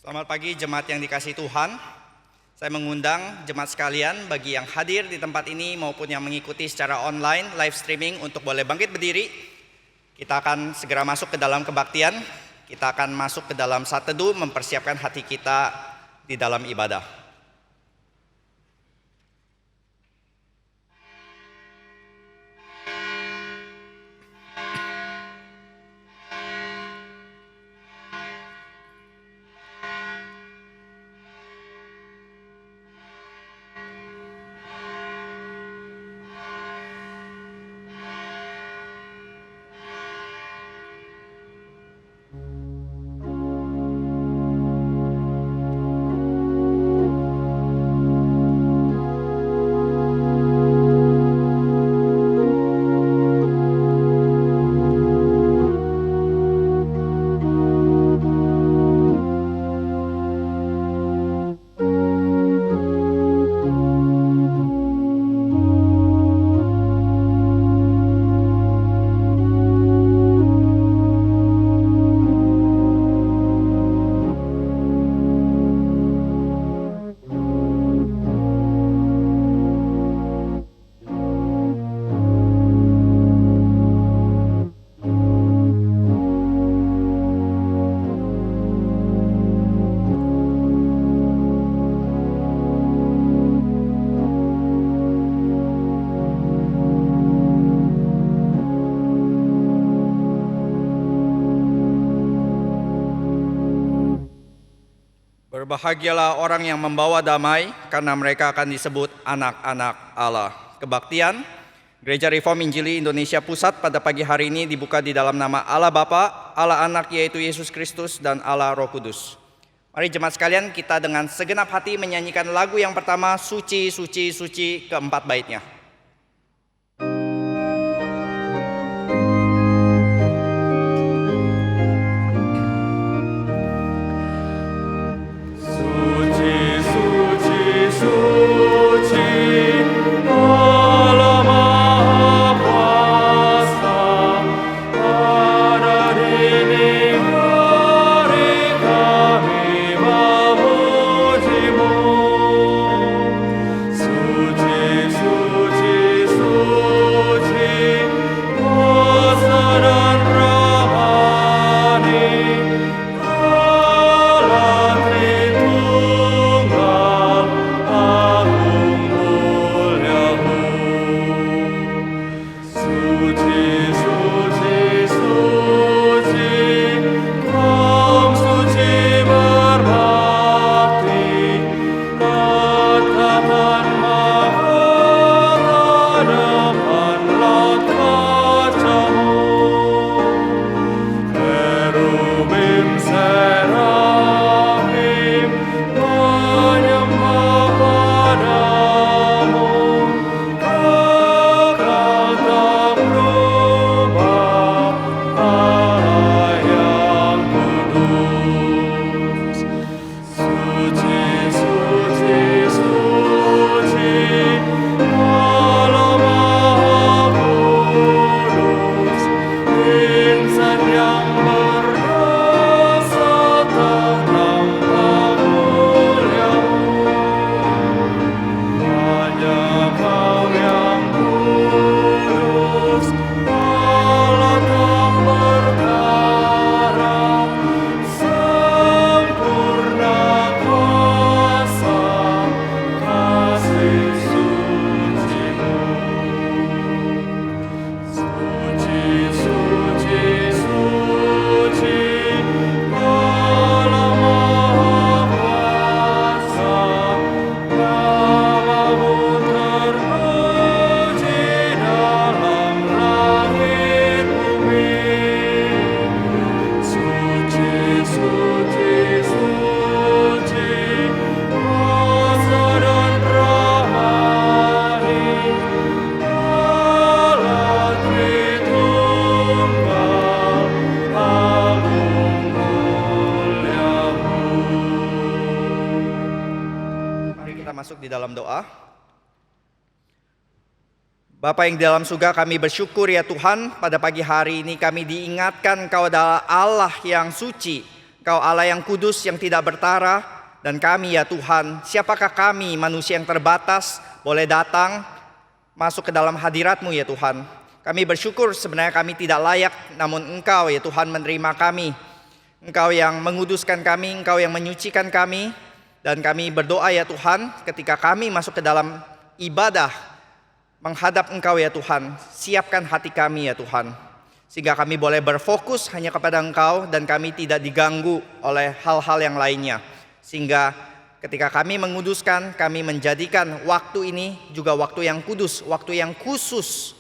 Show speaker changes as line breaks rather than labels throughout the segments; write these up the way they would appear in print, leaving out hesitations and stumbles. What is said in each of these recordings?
Selamat pagi jemaat yang dikasihi Tuhan. Saya mengundang jemaat sekalian bagi yang hadir di tempat ini maupun yang mengikuti secara online live streaming untuk boleh bangkit berdiri. Kita akan segera masuk ke dalam kebaktian. Kita akan masuk ke dalam saat teduh mempersiapkan hati kita di dalam ibadah. Berbahagialah orang yang membawa damai, karena mereka akan disebut anak-anak Allah. Kebaktian Gereja Reform Injili Indonesia Pusat pada pagi hari ini dibuka di dalam nama Allah Bapa, Allah Anak yaitu Yesus Kristus, dan Allah Roh Kudus. Mari jemaat sekalian, kita dengan segenap hati menyanyikan lagu yang pertama, Suci, Suci, Suci, keempat baitnya. Masuk di dalam doa. Bapa yang di dalam surga, kami bersyukur ya Tuhan, pada pagi hari ini kami diingatkan Engkau adalah Allah yang suci, Engkau Allah yang kudus, yang tidak bertara. Dan kami ya Tuhan, siapakah kami manusia yang terbatas boleh datang masuk ke dalam hadirat-Mu ya Tuhan. Kami bersyukur sebenarnya kami tidak layak, namun Engkau ya Tuhan menerima kami. Engkau yang menguduskan kami, Engkau yang menyucikan kami. Dan kami berdoa ya Tuhan, ketika kami masuk ke dalam ibadah menghadap Engkau ya Tuhan, siapkan hati kami ya Tuhan, sehingga kami boleh berfokus hanya kepada Engkau dan kami tidak diganggu oleh hal-hal yang lainnya. Sehingga ketika kami menguduskan, kami menjadikan waktu ini juga waktu yang kudus, waktu yang khusus.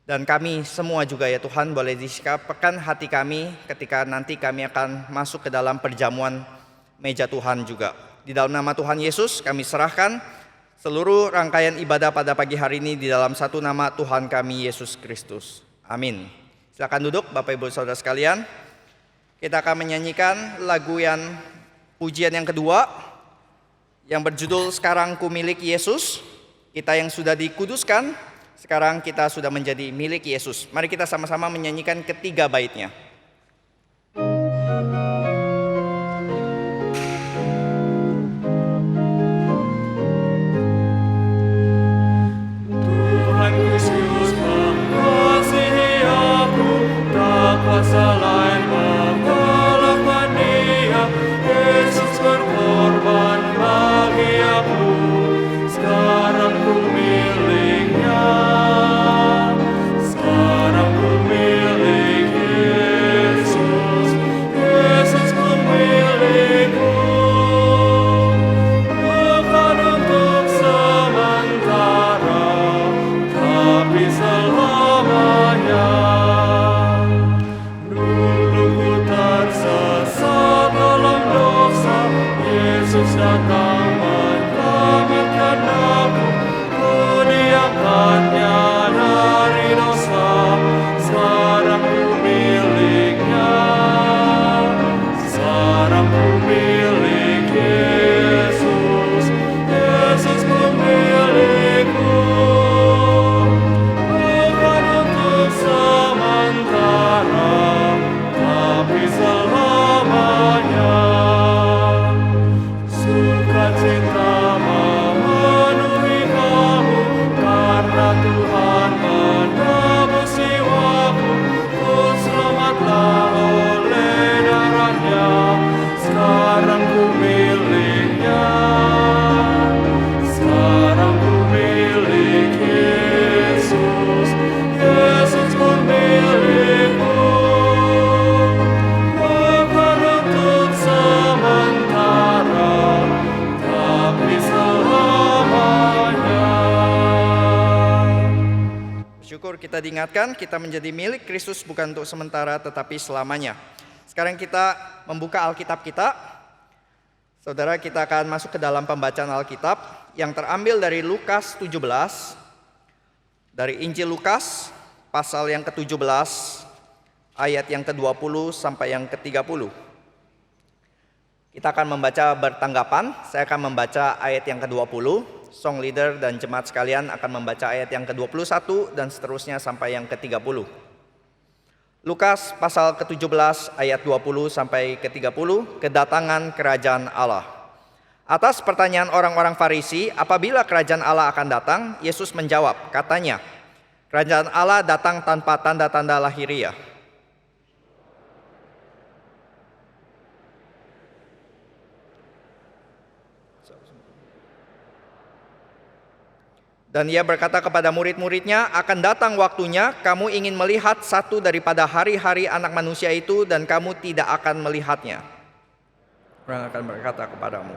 Dan kami semua juga ya Tuhan boleh disikapkan hati kami ketika nanti kami akan masuk ke dalam perjamuan meja Tuhan juga. Di dalam nama Tuhan Yesus kami serahkan seluruh rangkaian ibadah pada pagi hari ini di dalam satu nama Tuhan kami Yesus Kristus. Amin. Silakan duduk Bapak Ibu Saudara sekalian. Kita akan menyanyikan lagu yang pujian yang kedua yang berjudul Sekarang Ku Milik Yesus. Kita yang sudah dikuduskan, sekarang kita sudah menjadi milik Yesus. Mari kita sama-sama menyanyikan ketiga baitnya.
Tuhan Yesus mengasihi aku, tak kuasa lain mengalahkan Dia. Yesus berkorban bagi aku, sekarang ku miliknya. Sekarang ku milik Yesus, Yesus ku milikku. Bukan untuk sementara, tapi selamanya. Dulu ku tersesat dalam dosa, Yesus datang menyelamatkan aku. Ku diangkatnya dari dosa, sekarang ku miliknya. Sekarang ku milik Yesus, Yesus ku milikku. Bukan untuk sementara, tapi selamanya. Sukacita memenuhi kamu, karena Tuhan menebus jiwaku. Ku selamatlah oleh darah-Nya, sekarang ku miliknya. Sekarang ku milik Yesus, Yesus ku milikku. Bukan untuk sementara, tapi selamanya.
Syukur kita diingatkan kita menjadi milik Kristus bukan untuk sementara tetapi selamanya. Sekarang kita membuka Alkitab kita. Saudara, kita akan masuk ke dalam pembacaan Alkitab yang terambil dari Lukas 17. Dari Injil Lukas pasal yang ke-17 ayat yang ke-20 sampai yang ke-30. Kita akan membaca bertanggapan. Saya akan membaca ayat yang ke-20. Song leader dan jemaat sekalian akan membaca ayat yang ke-21 dan seterusnya sampai yang ke-30. Lukas pasal ke-17 ayat 20 sampai ke-30, kedatangan kerajaan Allah. Atas pertanyaan orang-orang Farisi, apabila kerajaan Allah akan datang, Yesus menjawab, katanya, kerajaan Allah datang tanpa tanda-tanda lahiriah. Dan ia berkata kepada murid-muridnya, akan datang waktunya kamu ingin melihat satu daripada hari-hari anak manusia itu dan kamu tidak akan melihatnya. Orang akan berkata kepadamu,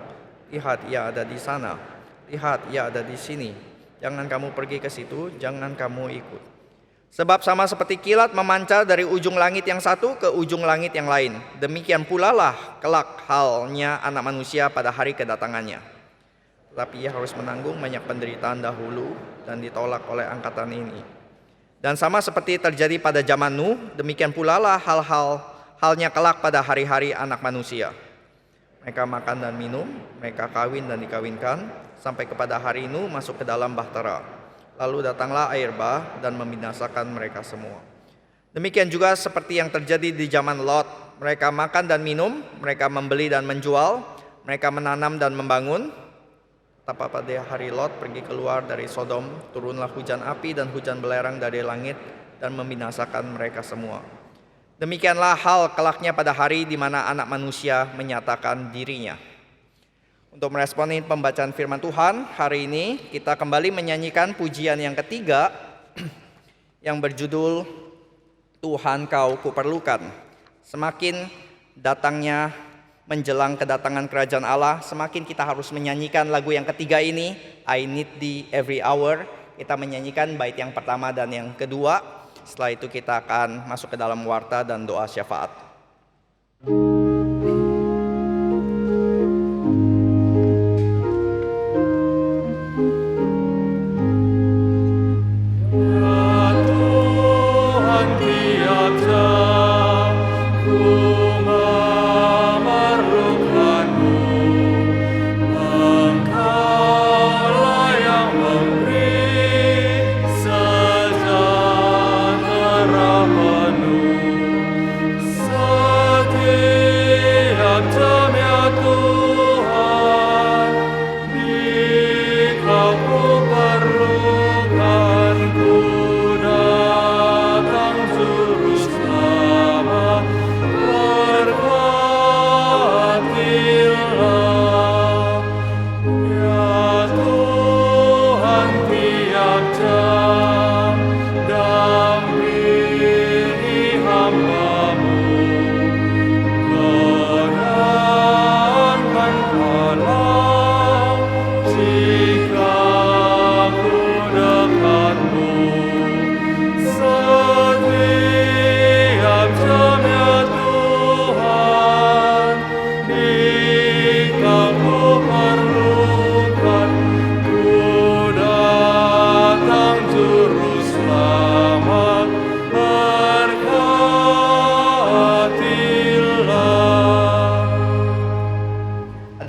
lihat ia ada di sana, lihat ia ada di sini. Jangan kamu pergi ke situ, jangan kamu ikut. Sebab sama seperti kilat memancar dari ujung langit yang satu ke ujung langit yang lain. Demikian pula lah kelak halnya anak manusia pada hari kedatangannya. Tapi ia harus menanggung banyak penderitaan dahulu dan ditolak oleh angkatan ini. Dan sama seperti terjadi pada zaman Nuh, demikian pula lah halnya kelak pada hari-hari anak manusia. Mereka makan dan minum, mereka kawin dan dikawinkan, sampai kepada hari Nuh masuk ke dalam bahtera. Lalu datanglah air bah dan membinasakan mereka semua. Demikian juga seperti yang terjadi di zaman Lot. Mereka makan dan minum, mereka membeli dan menjual, mereka menanam dan membangun. Tapi pada hari Lot pergi keluar dari Sodom, turunlah hujan api dan hujan belerang dari langit dan membinasakan mereka semua. Demikianlah hal kelaknya pada hari di mana Anak Manusia menyatakan dirinya. Untuk meresponi pembacaan firman Tuhan, hari ini kita kembali menyanyikan pujian yang ketiga yang berjudul Tuhan Kau Kuperlukan. Semakin datangnya menjelang kedatangan kerajaan Allah, semakin kita harus menyanyikan lagu yang ketiga ini, I Need Thee Every Hour. Kita menyanyikan bait yang pertama dan yang kedua. Setelah itu kita akan masuk ke dalam warta dan doa syafaat.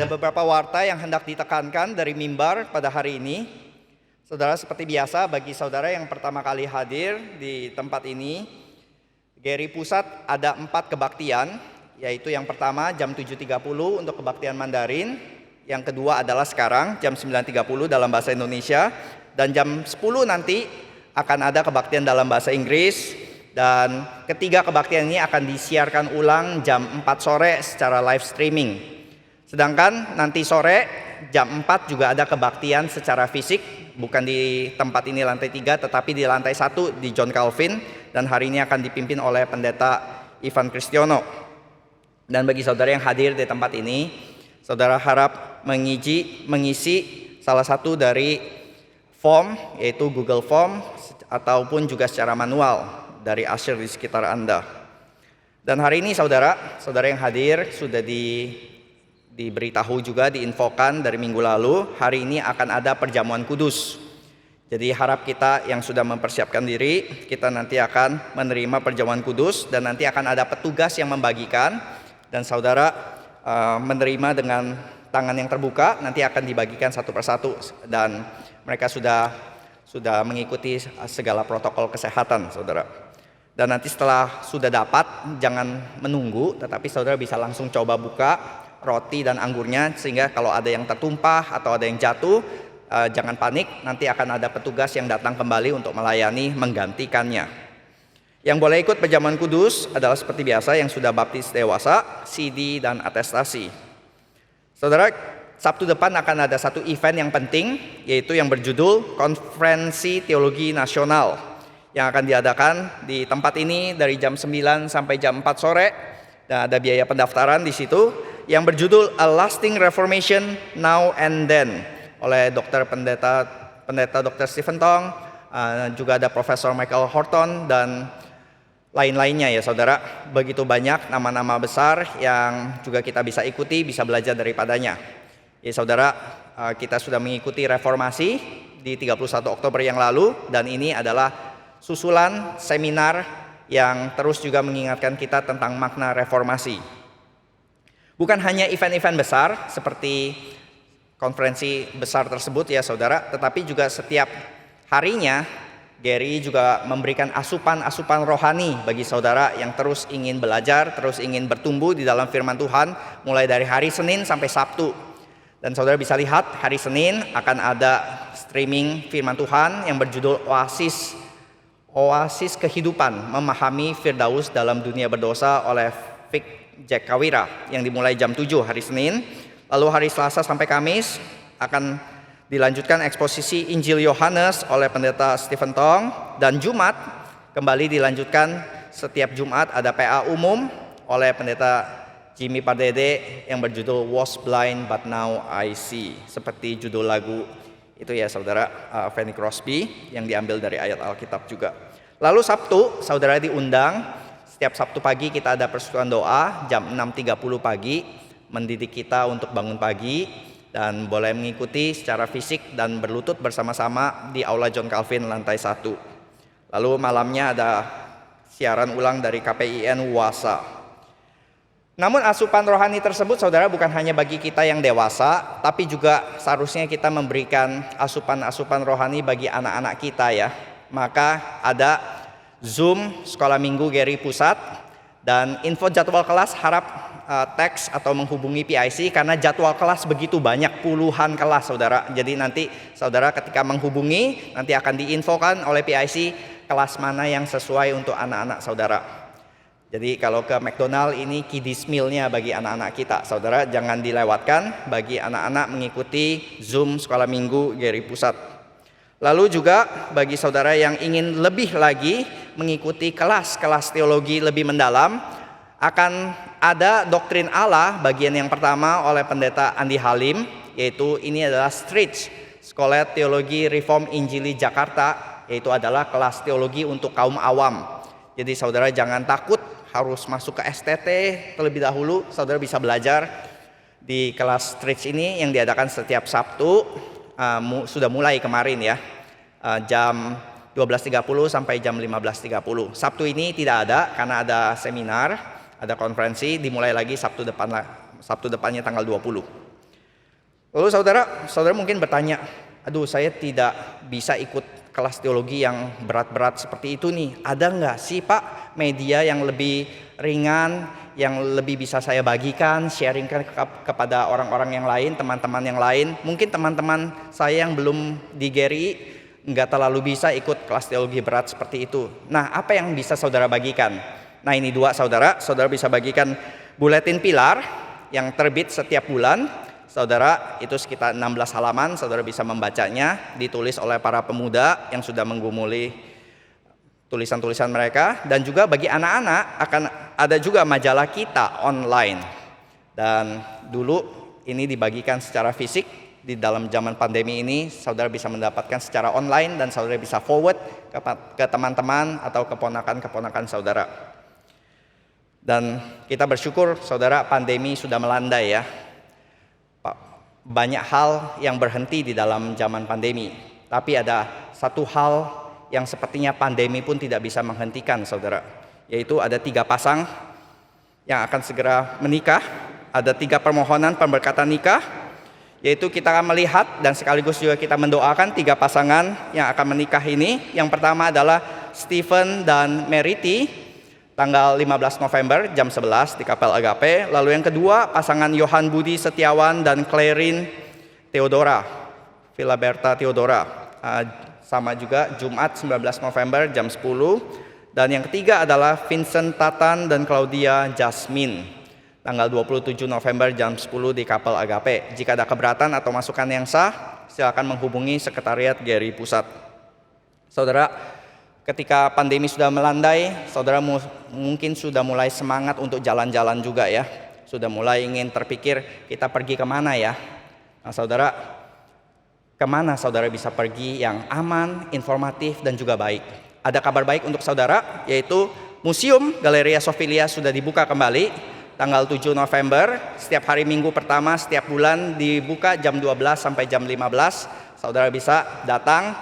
Beberapa warta yang hendak ditekankan dari mimbar pada hari ini. Saudara, seperti biasa bagi saudara yang pertama kali hadir di tempat ini, GRI Pusat ada 4 kebaktian, yaitu yang pertama jam 7.30 untuk kebaktian Mandarin, yang kedua adalah sekarang jam 9.30 dalam bahasa Indonesia, dan jam 10 nanti akan ada kebaktian dalam bahasa Inggris, dan ketiga kebaktian ini akan disiarkan ulang jam 4 sore secara live streaming. Sedangkan nanti sore jam 4 juga ada kebaktian secara fisik, bukan di tempat ini lantai 3 tetapi di lantai 1 di John Calvin, dan hari ini akan dipimpin oleh pendeta Ivan Kristiono. Dan bagi saudara yang hadir di tempat ini, saudara harap mengisi salah satu dari form, yaitu Google Form ataupun juga secara manual dari usher di sekitar Anda. Dan hari ini saudara yang hadir sudah diberitahu juga, diinfokan dari minggu lalu, hari ini akan ada perjamuan kudus. Jadi harap kita yang sudah mempersiapkan diri, kita nanti akan menerima perjamuan kudus dan nanti akan ada petugas yang membagikan, dan saudara menerima dengan tangan yang terbuka, nanti akan dibagikan satu persatu, dan mereka sudah mengikuti segala protokol kesehatan, saudara. Dan nanti setelah sudah dapat, jangan menunggu, tetapi saudara bisa langsung coba buka roti dan anggurnya, sehingga kalau ada yang tertumpah atau ada yang jatuh, jangan panik, nanti akan ada petugas yang datang kembali untuk melayani menggantikannya. Yang boleh ikut perjamuan kudus adalah seperti biasa yang sudah baptis dewasa, CD dan atestasi. Saudara, Sabtu depan akan ada satu event yang penting, yaitu yang berjudul Konferensi Teologi Nasional, yang akan diadakan di tempat ini dari jam 9 sampai jam 4 sore, dan ada biaya pendaftaran di situ, yang berjudul A Lasting Reformation Now and Then oleh pendeta Dr. Stephen Tong, juga ada Profesor Michael Horton dan lain-lainnya ya saudara. Begitu banyak nama-nama besar yang juga kita bisa ikuti, bisa belajar daripadanya. Ya saudara, kita sudah mengikuti reformasi di 31 Oktober yang lalu, dan ini adalah susulan seminar yang terus juga mengingatkan kita tentang makna reformasi. Bukan hanya event-event besar seperti konferensi besar tersebut ya saudara, tetapi juga setiap harinya Gary juga memberikan asupan-asupan rohani bagi saudara yang terus ingin belajar, terus ingin bertumbuh di dalam firman Tuhan, mulai dari hari Senin sampai Sabtu. Dan saudara bisa lihat hari Senin akan ada streaming firman Tuhan yang berjudul Oasis Kehidupan, Memahami Firdaus dalam Dunia Berdosa oleh Vic Jack Kawira yang dimulai jam 7 hari Senin. Lalu hari Selasa sampai Kamis akan dilanjutkan eksposisi Injil Yohanes oleh pendeta Stephen Tong, dan Jumat kembali dilanjutkan. Setiap Jumat ada PA umum oleh pendeta Jimmy Pardede yang berjudul Was Blind But Now I See, seperti judul lagu itu ya saudara, Fanny Crosby, yang diambil dari ayat Alkitab juga. Lalu Sabtu saudara diundang, setiap Sabtu pagi kita ada persekutuan doa jam 6.30 pagi, mendidik kita untuk bangun pagi, dan boleh mengikuti secara fisik dan berlutut bersama-sama di Aula John Calvin lantai 1. Lalu malamnya ada siaran ulang dari KPIN Wasa. Namun asupan rohani tersebut saudara bukan hanya bagi kita yang dewasa, tapi juga seharusnya kita memberikan asupan-asupan rohani bagi anak-anak kita ya. Maka ada Zoom Sekolah Minggu Gary Pusat, dan info jadwal kelas harap teks atau menghubungi PIC karena jadwal kelas begitu banyak, puluhan kelas saudara. Jadi nanti saudara ketika menghubungi nanti akan diinfokan oleh PIC kelas mana yang sesuai untuk anak-anak saudara. Jadi kalau ke McDonald ini kiddies meal-nya bagi anak-anak kita, saudara jangan dilewatkan bagi anak-anak mengikuti Zoom Sekolah Minggu Gary Pusat. Lalu juga bagi saudara yang ingin lebih lagi mengikuti kelas-kelas teologi lebih mendalam, akan ada Doktrin Allah bagian yang pertama oleh pendeta Andi Halim, yaitu ini adalah Stretch Sekolah Teologi Reform Injili Jakarta, yaitu adalah kelas teologi untuk kaum awam. Jadi saudara jangan takut harus masuk ke STT terlebih dahulu, saudara bisa belajar di kelas Stretch ini yang diadakan setiap Sabtu, sudah mulai kemarin ya, jam 12.30 sampai jam 15.30. Sabtu ini tidak ada karena ada seminar, ada konferensi, dimulai lagi Sabtu depannya tanggal 20. Lalu saudara mungkin bertanya, aduh saya tidak bisa ikut kelas teologi yang berat-berat seperti itu nih. Ada nggak sih Pak media yang lebih ringan, yang lebih bisa saya bagikan, sharingkan kepada orang-orang yang lain, teman-teman yang lain? Mungkin teman-teman saya yang belum di Gary nggak terlalu bisa ikut kelas teologi berat seperti itu. Nah, apa yang bisa saudara bagikan? Nah, ini dua saudara bisa bagikan buletin pilar yang terbit setiap bulan. Saudara, itu sekitar 16 halaman, saudara bisa membacanya, ditulis oleh para pemuda yang sudah menggumuli tulisan-tulisan mereka. Dan juga bagi anak-anak akan ada juga majalah kita online. Dan dulu ini dibagikan secara fisik, di dalam zaman pandemi ini saudara bisa mendapatkan secara online dan saudara bisa forward ke teman-teman atau keponakan-keponakan saudara. Dan kita bersyukur saudara pandemi sudah melandai ya. Banyak hal yang berhenti di dalam zaman pandemi. Tapi ada satu hal yang sepertinya pandemi pun tidak bisa menghentikan saudara. Yaitu ada 3 pasang yang akan segera menikah. Ada 3 permohonan pemberkatan nikah. Yaitu kita akan melihat dan sekaligus juga kita mendoakan 3 pasangan yang akan menikah ini. Yang pertama adalah Stephen dan Meriti, tanggal 15 November jam 11 di Kapel Agape. Lalu yang kedua pasangan Yohan Budi Setiawan dan Clarin Theodora, Filaberta Theodora, sama juga Jumat 19 November jam 10. Dan yang ketiga adalah Vincent Tatan dan Claudia Jasmine, tanggal 27 November jam 10 di Kapel Agape. Jika ada keberatan atau masukan yang sah, silakan menghubungi Sekretariat Gary Pusat. Saudara, ketika pandemi sudah melandai, saudara mungkin sudah mulai semangat untuk jalan-jalan juga ya. Sudah mulai ingin terpikir kita pergi kemana ya. Nah saudara, kemana saudara bisa pergi yang aman, informatif dan juga baik? Ada kabar baik untuk saudara, yaitu Museum Galeria Sofilia sudah dibuka kembali tanggal 7 November. Setiap hari Minggu pertama setiap bulan dibuka jam 12 sampai jam 15. Saudara bisa datang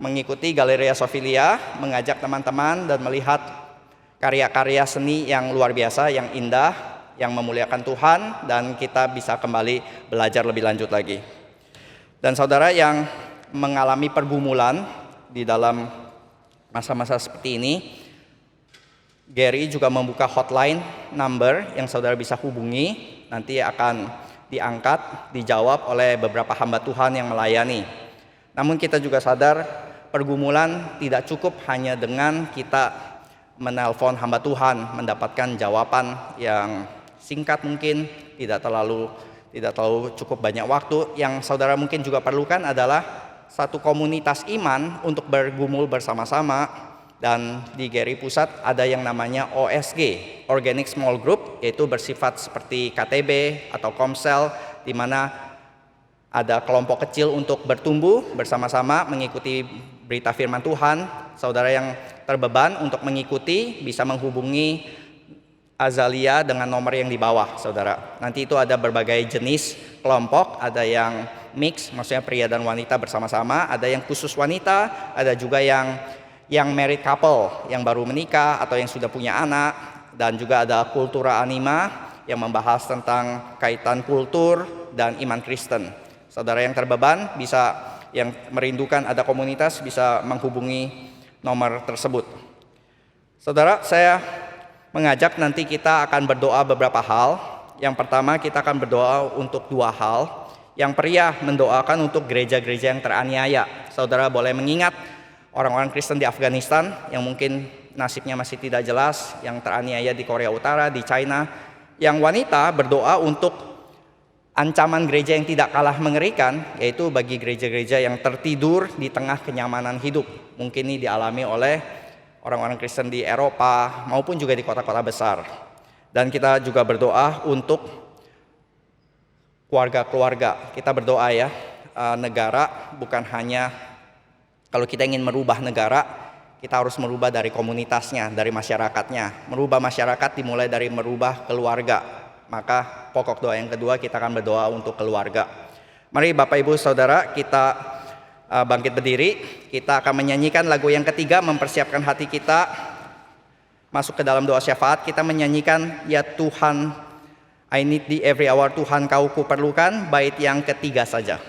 mengikuti Galeria Sofilia, mengajak teman-teman dan melihat karya-karya seni yang luar biasa, yang indah, yang memuliakan Tuhan, dan kita bisa kembali belajar lebih lanjut lagi. Dan saudara yang mengalami pergumulan di dalam masa-masa seperti ini, Gary juga membuka hotline number yang saudara bisa hubungi, nanti akan diangkat, dijawab oleh beberapa hamba Tuhan yang melayani. Namun kita juga sadar pergumulan tidak cukup hanya dengan kita menelpon hamba Tuhan, mendapatkan jawaban yang singkat mungkin, tidak terlalu cukup banyak waktu. Yang saudara mungkin juga perlukan adalah satu komunitas iman untuk bergumul bersama-sama. Dan di Gary Pusat ada yang namanya OSG, Organic Small Group, yaitu bersifat seperti KTB atau Komsel, di mana ada kelompok kecil untuk bertumbuh bersama-sama mengikuti berita firman Tuhan. Saudara yang terbeban untuk mengikuti bisa menghubungi Azalia dengan nomor yang di bawah, saudara. Nanti itu ada berbagai jenis kelompok, ada yang mix, maksudnya pria dan wanita bersama-sama, ada yang khusus wanita, ada juga yang married couple, yang baru menikah atau yang sudah punya anak, dan juga ada Kultura Anima yang membahas tentang kaitan kultur dan iman Kristen. Saudara yang terbeban bisa, yang merindukan ada komunitas, bisa menghubungi nomor tersebut. Saudara, saya mengajak nanti kita akan berdoa beberapa hal. Yang pertama kita akan berdoa untuk dua hal. Yang pria mendoakan untuk gereja-gereja yang teraniaya. Saudara boleh mengingat orang-orang Kristen di Afghanistan yang mungkin nasibnya masih tidak jelas, yang teraniaya di Korea Utara, di China. Yang wanita berdoa untuk ancaman gereja yang tidak kalah mengerikan, yaitu bagi gereja-gereja yang tertidur di tengah kenyamanan hidup. Mungkin ini dialami oleh orang-orang Kristen di Eropa maupun juga di kota-kota besar. Dan kita juga berdoa untuk keluarga-keluarga. Kita berdoa ya, negara bukan hanya, kalau kita ingin merubah negara, kita harus merubah dari komunitasnya, dari masyarakatnya. Merubah masyarakat dimulai dari merubah keluarga. Maka pokok doa yang kedua kita akan berdoa untuk keluarga. Mari Bapak Ibu Saudara, kita bangkit berdiri. Kita akan menyanyikan lagu yang ketiga, mempersiapkan hati kita masuk ke dalam doa syafaat. Kita menyanyikan Ya Tuhan, I need thee every hour, Tuhan kau kuperlukan, bait yang ketiga saja.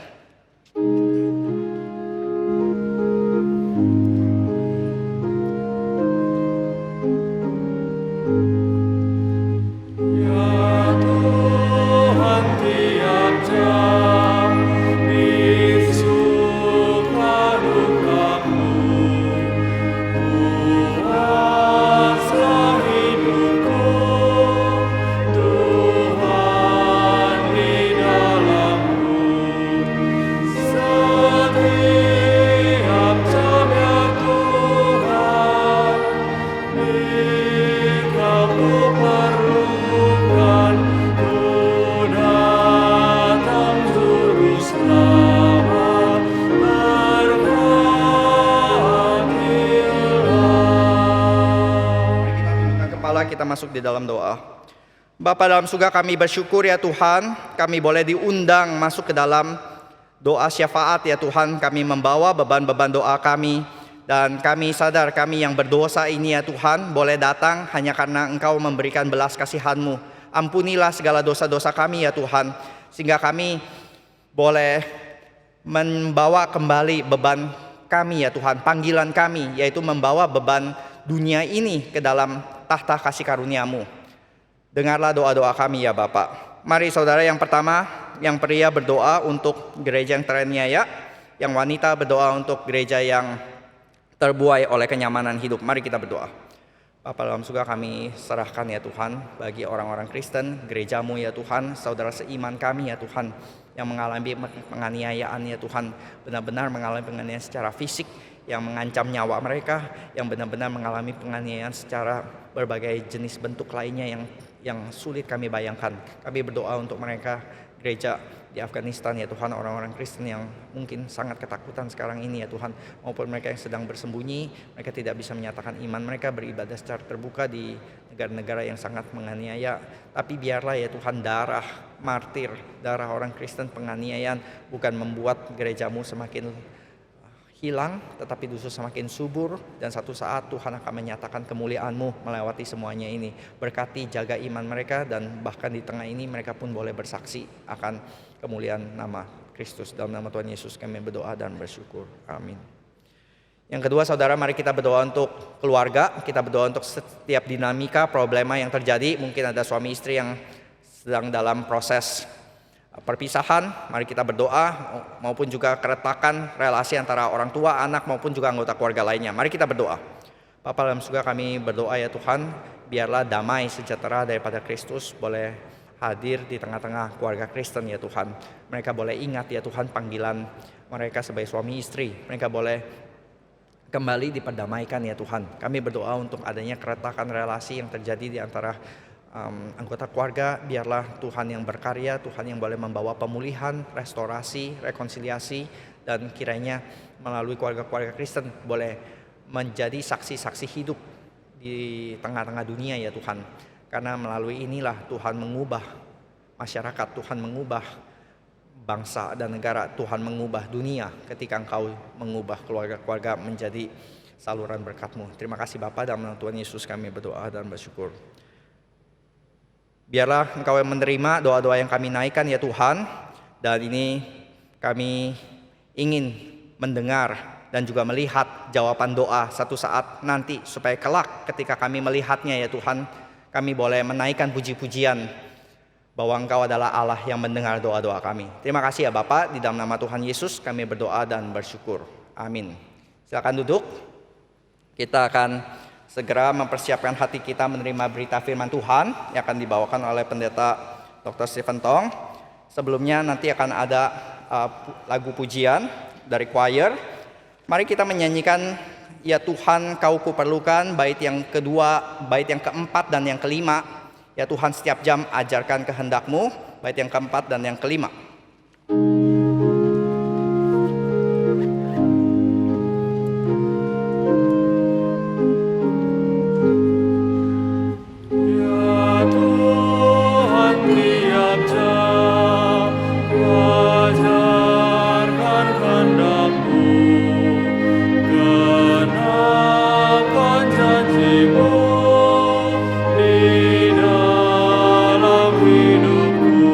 Kita masuk di dalam doa. Bapa dalam surga, kami bersyukur ya Tuhan, kami boleh diundang masuk ke dalam doa syafaat ya Tuhan. Kami membawa beban-beban doa kami, dan kami sadar kami yang berdosa ini ya Tuhan boleh datang hanya karena Engkau memberikan belas kasihan-Mu. Ampunilah segala dosa-dosa kami ya Tuhan, sehingga kami boleh membawa kembali beban kami ya Tuhan, panggilan kami, yaitu membawa beban dunia ini ke dalam tahta kasih karunia-Mu. Dengarlah doa-doa kami ya Bapak. Mari saudara, yang pertama, yang pria berdoa untuk gereja yang teraniaya, yang wanita berdoa untuk gereja yang terbuai oleh kenyamanan hidup. Mari kita berdoa. Bapa dalam surga, kami serahkan ya Tuhan bagi orang-orang Kristen, gereja-Mu ya Tuhan, saudara seiman kami ya Tuhan, yang mengalami penganiayaan ya Tuhan, benar-benar mengalami penganiayaan secara fisik, yang mengancam nyawa mereka, yang benar-benar mengalami penganiayaan secara berbagai jenis bentuk lainnya yang sulit kami bayangkan. Kami berdoa untuk mereka, gereja di Afghanistan ya Tuhan, orang-orang Kristen yang mungkin sangat ketakutan sekarang ini ya Tuhan, maupun mereka yang sedang bersembunyi, mereka tidak bisa menyatakan iman mereka, beribadah secara terbuka di negara-negara yang sangat menganiaya. Tapi biarlah ya Tuhan, darah martir, darah orang Kristen penganiayaan bukan membuat gereja-Mu semakin hilang, tetapi justru semakin subur, dan satu saat Tuhan akan menyatakan kemuliaan-Mu melewati semuanya ini. Berkati, jaga iman mereka, dan bahkan di tengah ini mereka pun boleh bersaksi akan kemuliaan nama Kristus. Dalam nama Tuhan Yesus kami berdoa dan bersyukur. Amin. Yang kedua, saudara, mari kita berdoa untuk keluarga. Kita berdoa untuk setiap dinamika, problema yang terjadi. Mungkin ada suami istri yang sedang dalam proses perpisahan. Mari kita berdoa, maupun juga keretakan relasi antara orang tua, anak, maupun juga anggota keluarga lainnya. Mari kita berdoa. Bapa dalam surga, kami berdoa ya Tuhan, biarlah damai sejahtera daripada Kristus boleh hadir di tengah-tengah keluarga Kristen ya Tuhan. Mereka boleh ingat ya Tuhan panggilan mereka sebagai suami istri. Mereka boleh kembali diperdamaikan ya Tuhan. Kami berdoa untuk adanya keretakan relasi yang terjadi di antara anggota keluarga. Biarlah Tuhan yang berkarya, Tuhan yang boleh membawa pemulihan, restorasi, rekonsiliasi, dan kiranya melalui keluarga-keluarga Kristen boleh menjadi saksi-saksi hidup di tengah-tengah dunia ya Tuhan. Karena melalui inilah Tuhan mengubah masyarakat, Tuhan mengubah bangsa dan negara, Tuhan mengubah dunia ketika Engkau mengubah keluarga-keluarga menjadi saluran berkat-Mu. Terima kasih Bapa, dalam nama Tuhan Yesus kami berdoa dan bersyukur. Biarlah Engkau yang menerima doa-doa yang kami naikkan ya Tuhan. Dan ini kami ingin mendengar dan juga melihat jawaban doa satu saat nanti, supaya kelak ketika kami melihatnya ya Tuhan, kami boleh menaikkan puji-pujian bahwa Engkau adalah Allah yang mendengar doa-doa kami. Terima kasih ya Bapak, di dalam nama Tuhan Yesus kami berdoa dan bersyukur. Amin. Silakan duduk. Kita akan segera mempersiapkan hati kita menerima berita firman Tuhan yang akan dibawakan oleh Pendeta Dr. Stephen Tong. Sebelumnya nanti akan ada lagu pujian dari choir. Mari kita menyanyikan Ya Tuhan Kau Kuperlukan, bait yang kedua, bait yang keempat dan yang kelima. Ya Tuhan setiap jam ajarkan kehendak-Mu, bait yang keempat dan yang kelima.
Ya Tuhan tiap jam ajarkan kehendak-Mu, genapkan janji-Mu di dalam hidupku.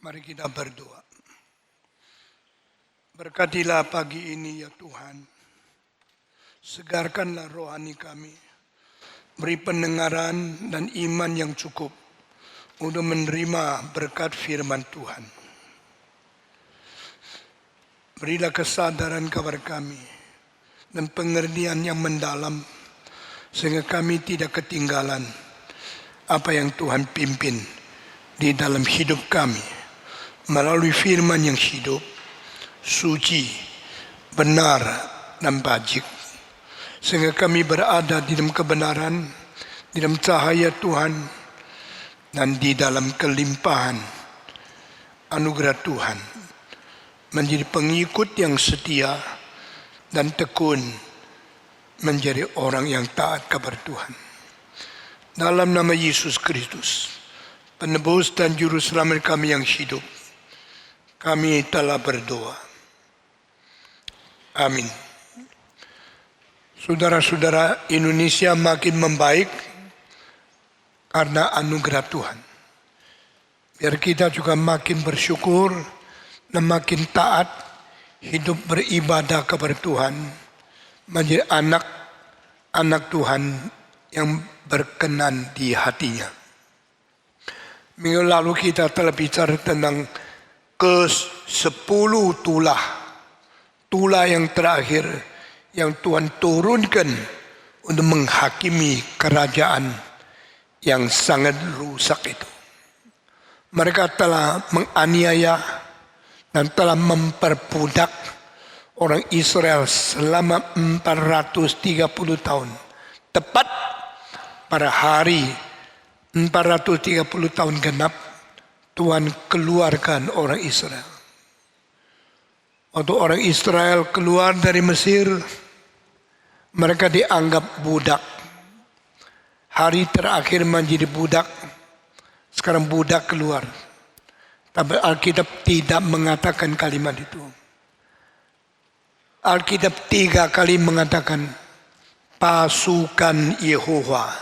Mari kita berdoa. Berkatilah pagi ini ya Tuhan. Segarkanlah rohani kami. Beri pendengaran dan iman yang cukup untuk menerima berkat firman Tuhan. Berilah kesadaran kepada kami dan pengertian yang mendalam sehingga kami tidak ketinggalan apa yang Tuhan pimpin di dalam hidup kami melalui firman yang hidup, suci, benar, dan bajik. Sehingga kami berada di dalam kebenaran, di dalam cahaya Tuhan, dan di dalam kelimpahan anugerah Tuhan. Menjadi pengikut yang setia dan tekun, menjadi orang yang taat kepada Tuhan. Dalam nama Yesus Kristus, penebus dan juru selamat kami yang hidup, kami telah berdoa. Amin. Saudara-saudara, Indonesia makin membaik karena anugerah Tuhan. Biar kita juga makin bersyukur dan makin taat hidup beribadah kepada Tuhan, menjadi anak-anak Tuhan yang berkenan di hatinya. Minggu lalu kita telah bicara tentang ke-10 tulah yang terakhir yang Tuhan turunkan untuk menghakimi kerajaan yang sangat rusak itu. Mereka telah menganiaya dan telah memperbudak orang Israel selama 430 tahun. Tepat pada hari 430 tahun genap, Tuhan keluarkan orang Israel. Waktu orang Israel keluar dari Mesir, mereka dianggap budak. Hari terakhir menjadi budak, sekarang budak keluar. Tapi Alkitab tidak mengatakan kalimat itu. Alkitab 3 kali mengatakan pasukan Yehova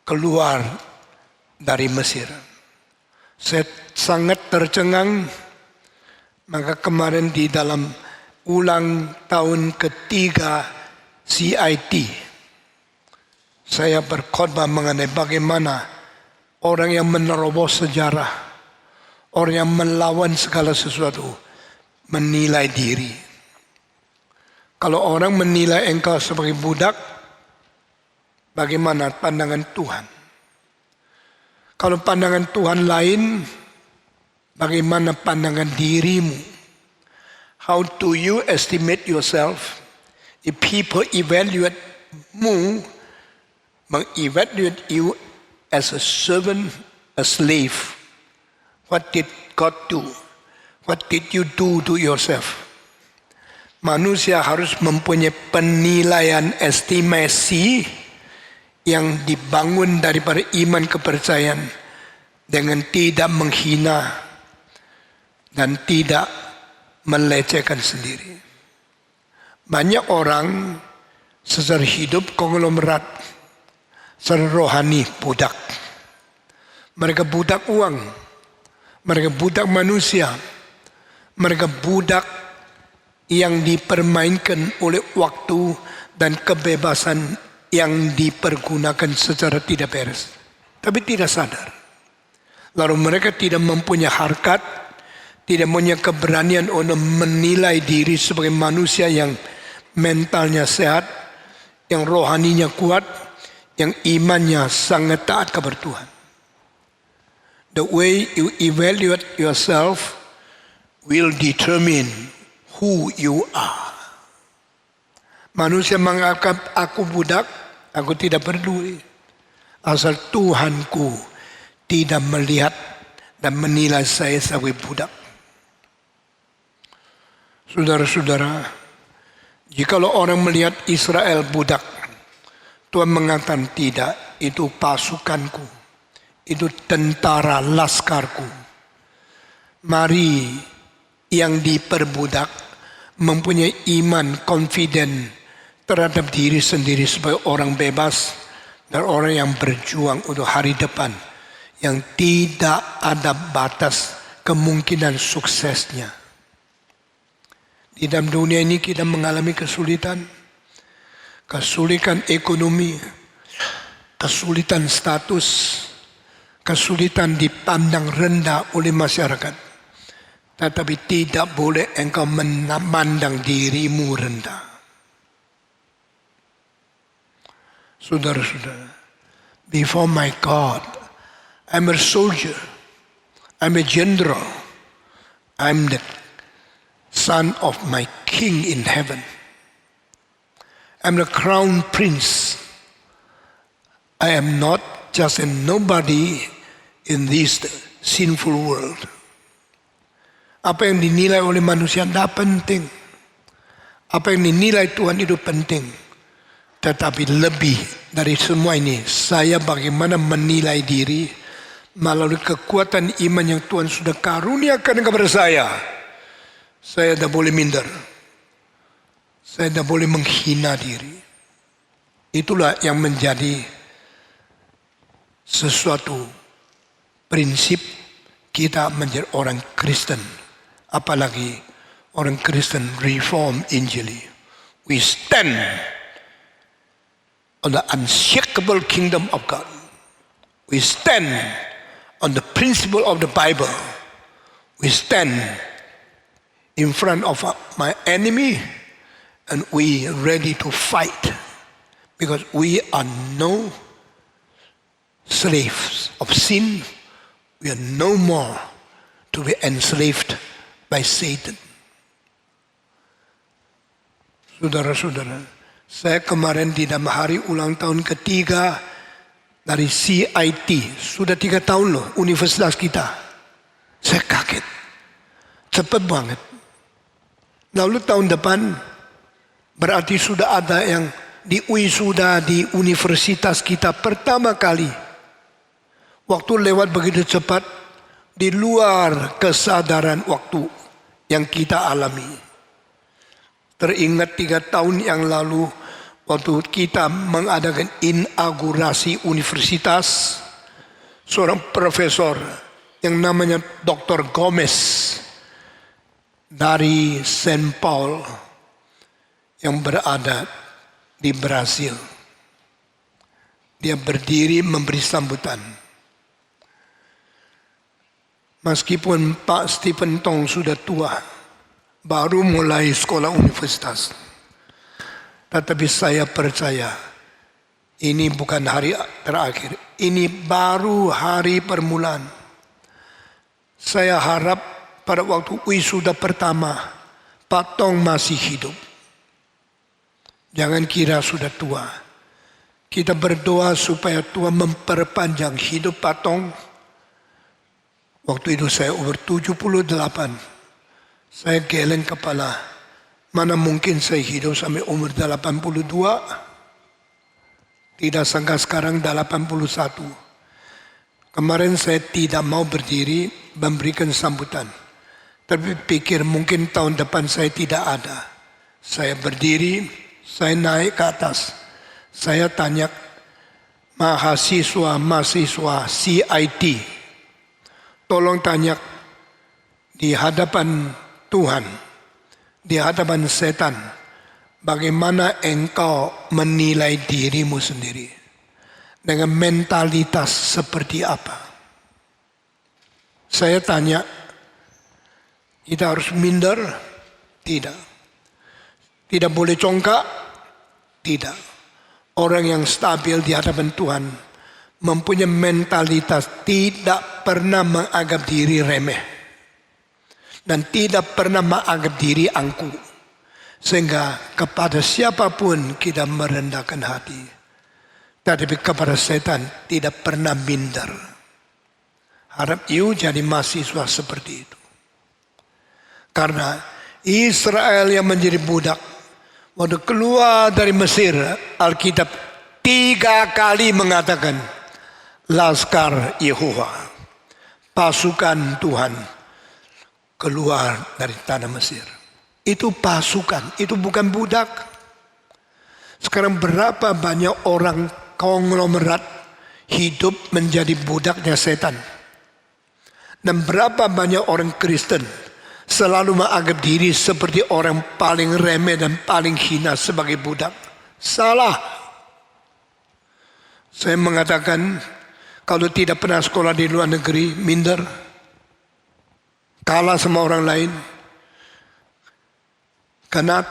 keluar dari Mesir. Saya sangat tercengang, maka kemarin di dalam ulang tahun ketiga CIT, saya berkhotbah mengenai bagaimana orang yang menerobos sejarah, orang yang melawan segala sesuatu, menilai diri. Kalau orang menilai engkau sebagai budak, bagaimana pandangan Tuhan? Kalau pandangan Tuhan lain, bagaimana pandangan dirimu? How do you estimate yourself? If people evaluate you as a servant, a slave, what did God do? What did you do to yourself? Manusia harus mempunyai penilaian estimasi yang dibangun daripada iman kepercayaan dengan tidak menghina dan tidak melecehkan sendiri. Banyak orang secara hidup konglomerat, secara rohani budak. Mereka budak uang, mereka budak manusia, mereka budak yang dipermainkan oleh waktu dan kebebasan yang dipergunakan secara tidak beres, tapi tidak sadar. Lalu mereka tidak mempunyai harkat, tidak punya keberanian untuk menilai diri sebagai manusia yang mentalnya sehat, yang rohaninya kuat, yang imannya sangat taat kepada Tuhan. The way you evaluate yourself will determine who you are. Manusia menganggap aku budak, aku tidak peduli. Asal Tuhanku tidak melihat dan menilai saya sebagai budak. Saudara-saudara, jikalau orang melihat Israel budak, Tuhan mengatakan tidak, itu pasukanku, itu tentara laskarku. Mari yang diperbudak mempunyai iman, confident terhadap diri sendiri sebagai orang bebas dan orang yang berjuang untuk hari depan yang tidak ada batas kemungkinan suksesnya. Di dalam dunia ini kita mengalami kesulitan ekonomi, kesulitan status, kesulitan dipandang rendah oleh masyarakat. Tetapi tidak boleh engkau memandang dirimu rendah. Saudara-saudara, before my God, I'm a soldier, I'm a general, I'm the son of my king in heaven. I'm the crown prince. I am not just a nobody in this sinful world. Apa yang dinilai oleh manusia tidak penting. Apa yang dinilai Tuhan itu penting. Tetapi lebih dari semua ini, saya bagaimana menilai diri melalui kekuatan iman yang Tuhan sudah karuniakan kepada saya. Saya tidak boleh minder. Saya tidak boleh menghina diri. Itulah yang menjadi sesuatu prinsip kita menjadi orang Kristen. Apalagi orang Kristen Reform Injili. We stand on the unshakable kingdom of God. We stand on the principle of the Bible. We stand in front of my enemy and we ready to fight because we are no slaves of sin. We are no more to be enslaved by Satan. Saudara-saudara, saya kemarin di dalam hari ulang tahun ketiga dari CIT, sudah 3 tahun loh universitas kita. Saya kaget, cepat banget. Lalu tahun depan berarti sudah ada yang diwisuda di universitas kita pertama kali. Waktu lewat begitu cepat, di luar kesadaran waktu yang kita alami. Teringat 3 tahun yang lalu, waktu kita mengadakan inaugurasi universitas, seorang profesor yang namanya Dr. Gomez dari St. Paul yang berada di Brasil. Dia berdiri memberi sambutan. Meskipun Pak Stephen Tong sudah tua, baru mulai sekolah universitas. Tetapi saya percaya ini bukan hari terakhir. Ini baru hari permulaan. Saya harap pada waktu wisuda pertama, Pak Tong masih hidup. Jangan kira sudah tua. Kita berdoa supaya Tuhan memperpanjang hidup Pak Tong. Waktu itu saya umur 78. Saya geleng kepala. Mana mungkin saya hidup sampai umur 82. Tidak sangka sekarang 81. Kemarin saya tidak mau berdiri memberikan sambutan. Tapi pikir mungkin tahun depan saya tidak ada. Saya berdiri, saya naik ke atas. Saya tanya mahasiswa CIT. Tolong tanya di hadapan Tuhan, di hadapan setan, bagaimana engkau menilai dirimu sendiri? Dengan mentalitas seperti apa? Saya tanya, kita harus minder? Tidak. Tidak boleh congkak? Tidak. Orang yang stabil di hadapan Tuhan mempunyai mentalitas tidak pernah menganggap diri remeh. Dan tidak pernah menganggap diri angku. Sehingga kepada siapapun kita merendahkan hati. Tetapi kepada setan tidak pernah minder. Harap you jadi mahasiswa seperti itu. Karena Israel yang menjadi budak, waktu keluar dari Mesir, Alkitab 3 kali mengatakan, Laskar Yehova, pasukan Tuhan, keluar dari tanah Mesir. Itu pasukan, itu bukan budak. Sekarang berapa banyak orang konglomerat hidup menjadi budaknya setan. Dan berapa banyak orang Kristen selalu menganggap diri seperti orang paling remeh dan paling hina sebagai budak. Salah. Saya mengatakan kalau tidak pernah sekolah di luar negeri, minder. Kalah sama orang lain. Karena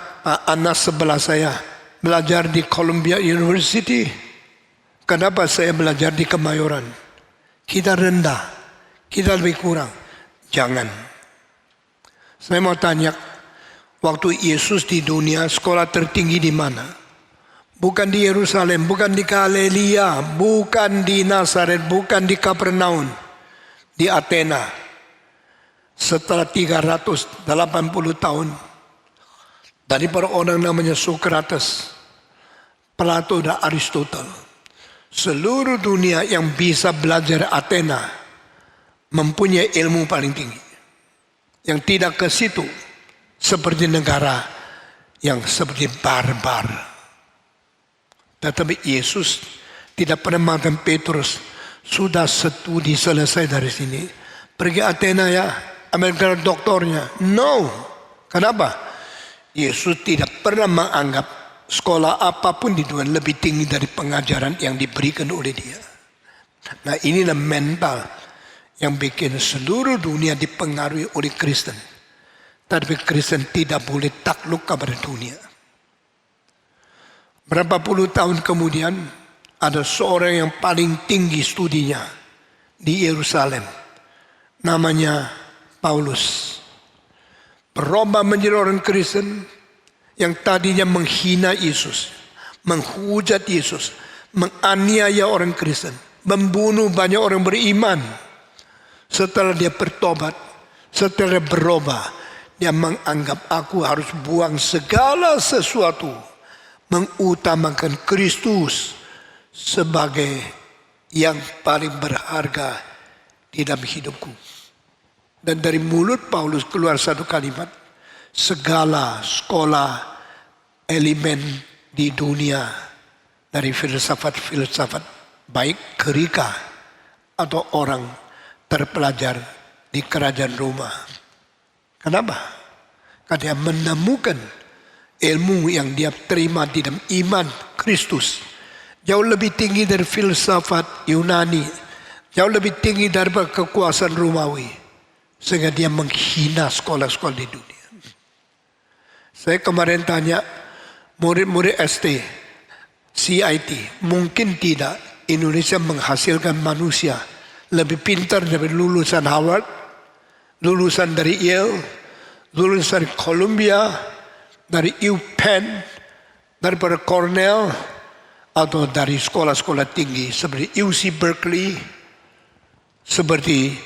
anak sebelah saya belajar di Columbia University. Kenapa saya belajar di Kemayoran? Kita rendah, kita lebih kurang. Jangan. Saya mau tanya, waktu Yesus di dunia, sekolah tertinggi di mana? Bukan di Yerusalem, bukan di Galilea, bukan di Nazaret, bukan di Kapernaum, di Athena. Setelah 380 tahun, dari para orang namanya Socrates, Plato dan Aristoteles, seluruh dunia yang bisa belajar Athena mempunyai ilmu paling tinggi. Yang tidak ke situ seperti negara yang seperti barbar. Tetapi Yesus tidak pernah mengatakan Petrus, sudah studi selesai dari sini, pergi Athena ya, ambil gelar doktornya. No. Kenapa? Yesus tidak pernah menganggap sekolah apapun di dunia lebih tinggi dari pengajaran yang diberikan oleh dia. Nah, inilah mental yang bikin seluruh dunia dipengaruhi oleh Kristen. Tapi Kristen tidak boleh takluk kepada dunia. Berapa puluh tahun kemudian ada seorang yang paling tinggi studinya di Yerusalem. Namanya Paulus. Berubah menjadi orang Kristen yang tadinya menghina Yesus, menghujat Yesus, menganiaya orang Kristen, membunuh banyak orang beriman. Setelah dia bertobat, setelah berubah, dia menganggap aku harus buang segala sesuatu, mengutamakan Kristus sebagai yang paling berharga di dalam hidupku. Dan dari mulut Paulus keluar satu kalimat, segala sekolah elemen di dunia, dari filsafat-filsafat baik Greka atau orang terpelajar di kerajaan Roma. Kenapa? Karena dia menemukan ilmu yang dia terima di dalam iman Kristus jauh lebih tinggi dari filsafat Yunani, jauh lebih tinggi daripada kekuasaan Romawi, sehingga dia menghina sekolah-sekolah di dunia. Saya kemarin tanya murid-murid ST, CIT, mungkin tidak Indonesia menghasilkan manusia lebih pintar dari lulusan Harvard, lulusan dari Yale, lulusan Columbia, dari UPenn, daripada Cornell, atau dari sekolah-sekolah tinggi seperti UC Berkeley, seperti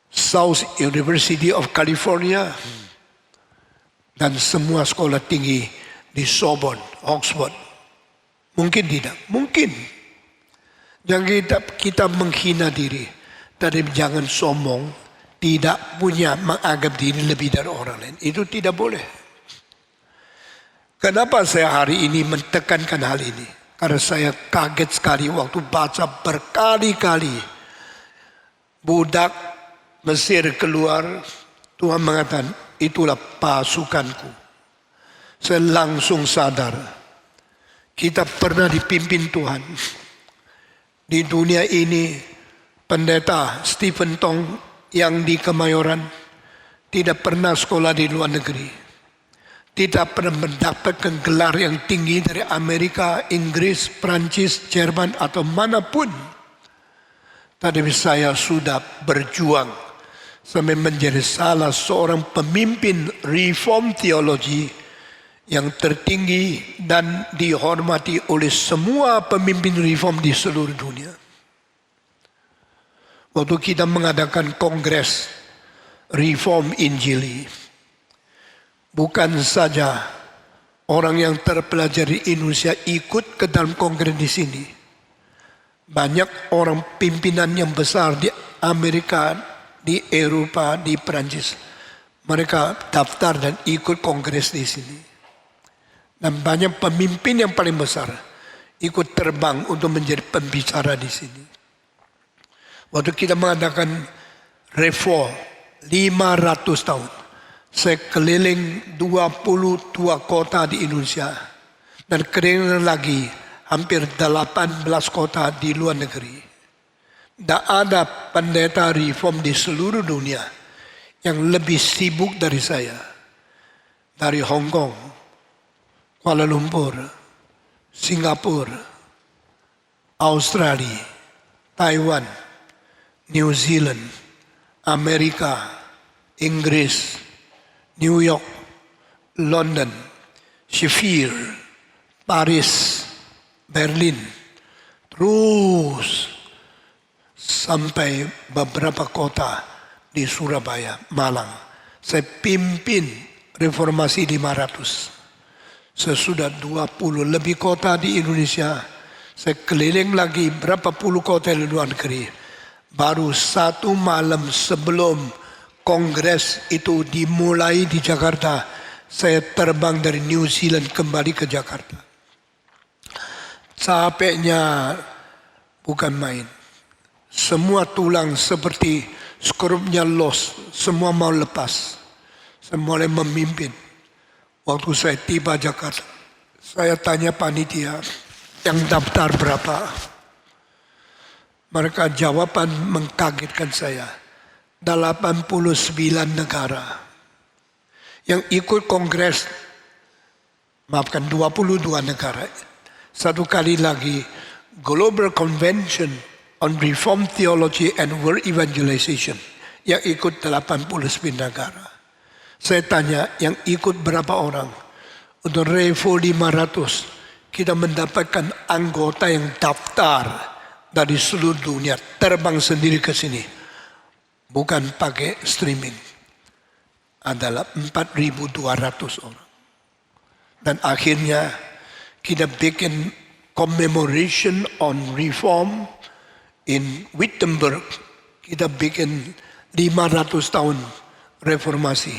South University of California, dan semua sekolah tinggi di Sorbonne, Oxford. Mungkin tidak, mungkin. Jangan kita menghina diri, tapi jangan sombong, tidak punya menganggap diri lebih dari orang lain. Itu tidak boleh. Kenapa saya hari ini mentekankan hal ini? Karena saya kaget sekali waktu baca berkali-kali budak Mesir keluar, Tuhan mengatakan itulah pasukanku. Saya langsung sadar kita pernah dipimpin Tuhan. Di dunia ini pendeta Stephen Tong yang di Kemayoran tidak pernah sekolah di luar negeri, tidak pernah mendapatkan gelar yang tinggi dari Amerika, Inggris, Prancis, Jerman atau manapun. Tapi saya sudah berjuang sampai menjadi salah seorang pemimpin reform teologi yang tertinggi dan dihormati oleh semua pemimpin reform di seluruh dunia. Waktu kita mengadakan kongres reform Injili, bukan saja orang yang terpelajar di Indonesia ikut ke dalam kongres di sini. Banyak orang pimpinan yang besar di Amerika, di Eropa, di Perancis, mereka daftar dan ikut kongres di sini. Dan banyak pemimpin yang paling besar ikut terbang untuk menjadi pembicara di sini. Waktu kita mengadakan reform 500 tahun, saya keliling 22 kota di Indonesia dan keliling lagi hampir 18 kota di luar negeri. Tidak ada pendeta reform di seluruh dunia yang lebih sibuk dari saya. Dari Hong Kong, Kuala Lumpur, Singapura, Australia, Taiwan, New Zealand, Amerika, Inggris, New York, London, Sheffield, Paris, Berlin, terus sampai beberapa kota di Surabaya, Malang. Saya pimpin reformasi 500. Sesudah 20 lebih kota di Indonesia, saya keliling lagi berapa puluh kota di luar negeri. Baru satu malam sebelum kongres itu dimulai di Jakarta, saya terbang dari New Zealand kembali ke Jakarta. Capeknya bukan main. Semua tulang seperti skrupnya los, semua mau lepas. Saya mulai memimpin. Waktu saya tiba Jakarta, saya tanya panitia, yang daftar berapa? Mereka jawaban mengkagetkan saya. 89 negara. Yang ikut kongres, maafkan 22 negara. Satu kali lagi, Global Convention on Reform Theology and World Evangelization. Yang ikut 89 negara. Saya tanya, yang ikut berapa orang? Untuk Revo 500, kita mendapatkan anggota yang daftar dari seluruh dunia, terbang sendiri ke sini. Bukan pakai streaming. Adalah 4.200 orang. Dan akhirnya kita bikin commemoration on reform in Wittenberg. Kita bikin 500 tahun reformasi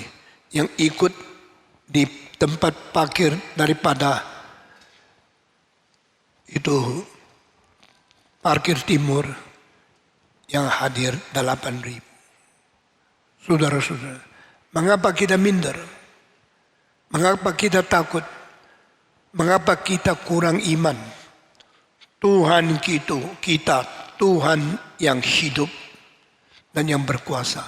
yang ikut di tempat parkir daripada itu parkir timur yang hadir 8.000. Saudara-saudara, mengapa kita minder? Mengapa kita takut? Mengapa kita kurang iman? Tuhan kita Tuhan yang hidup dan yang berkuasa.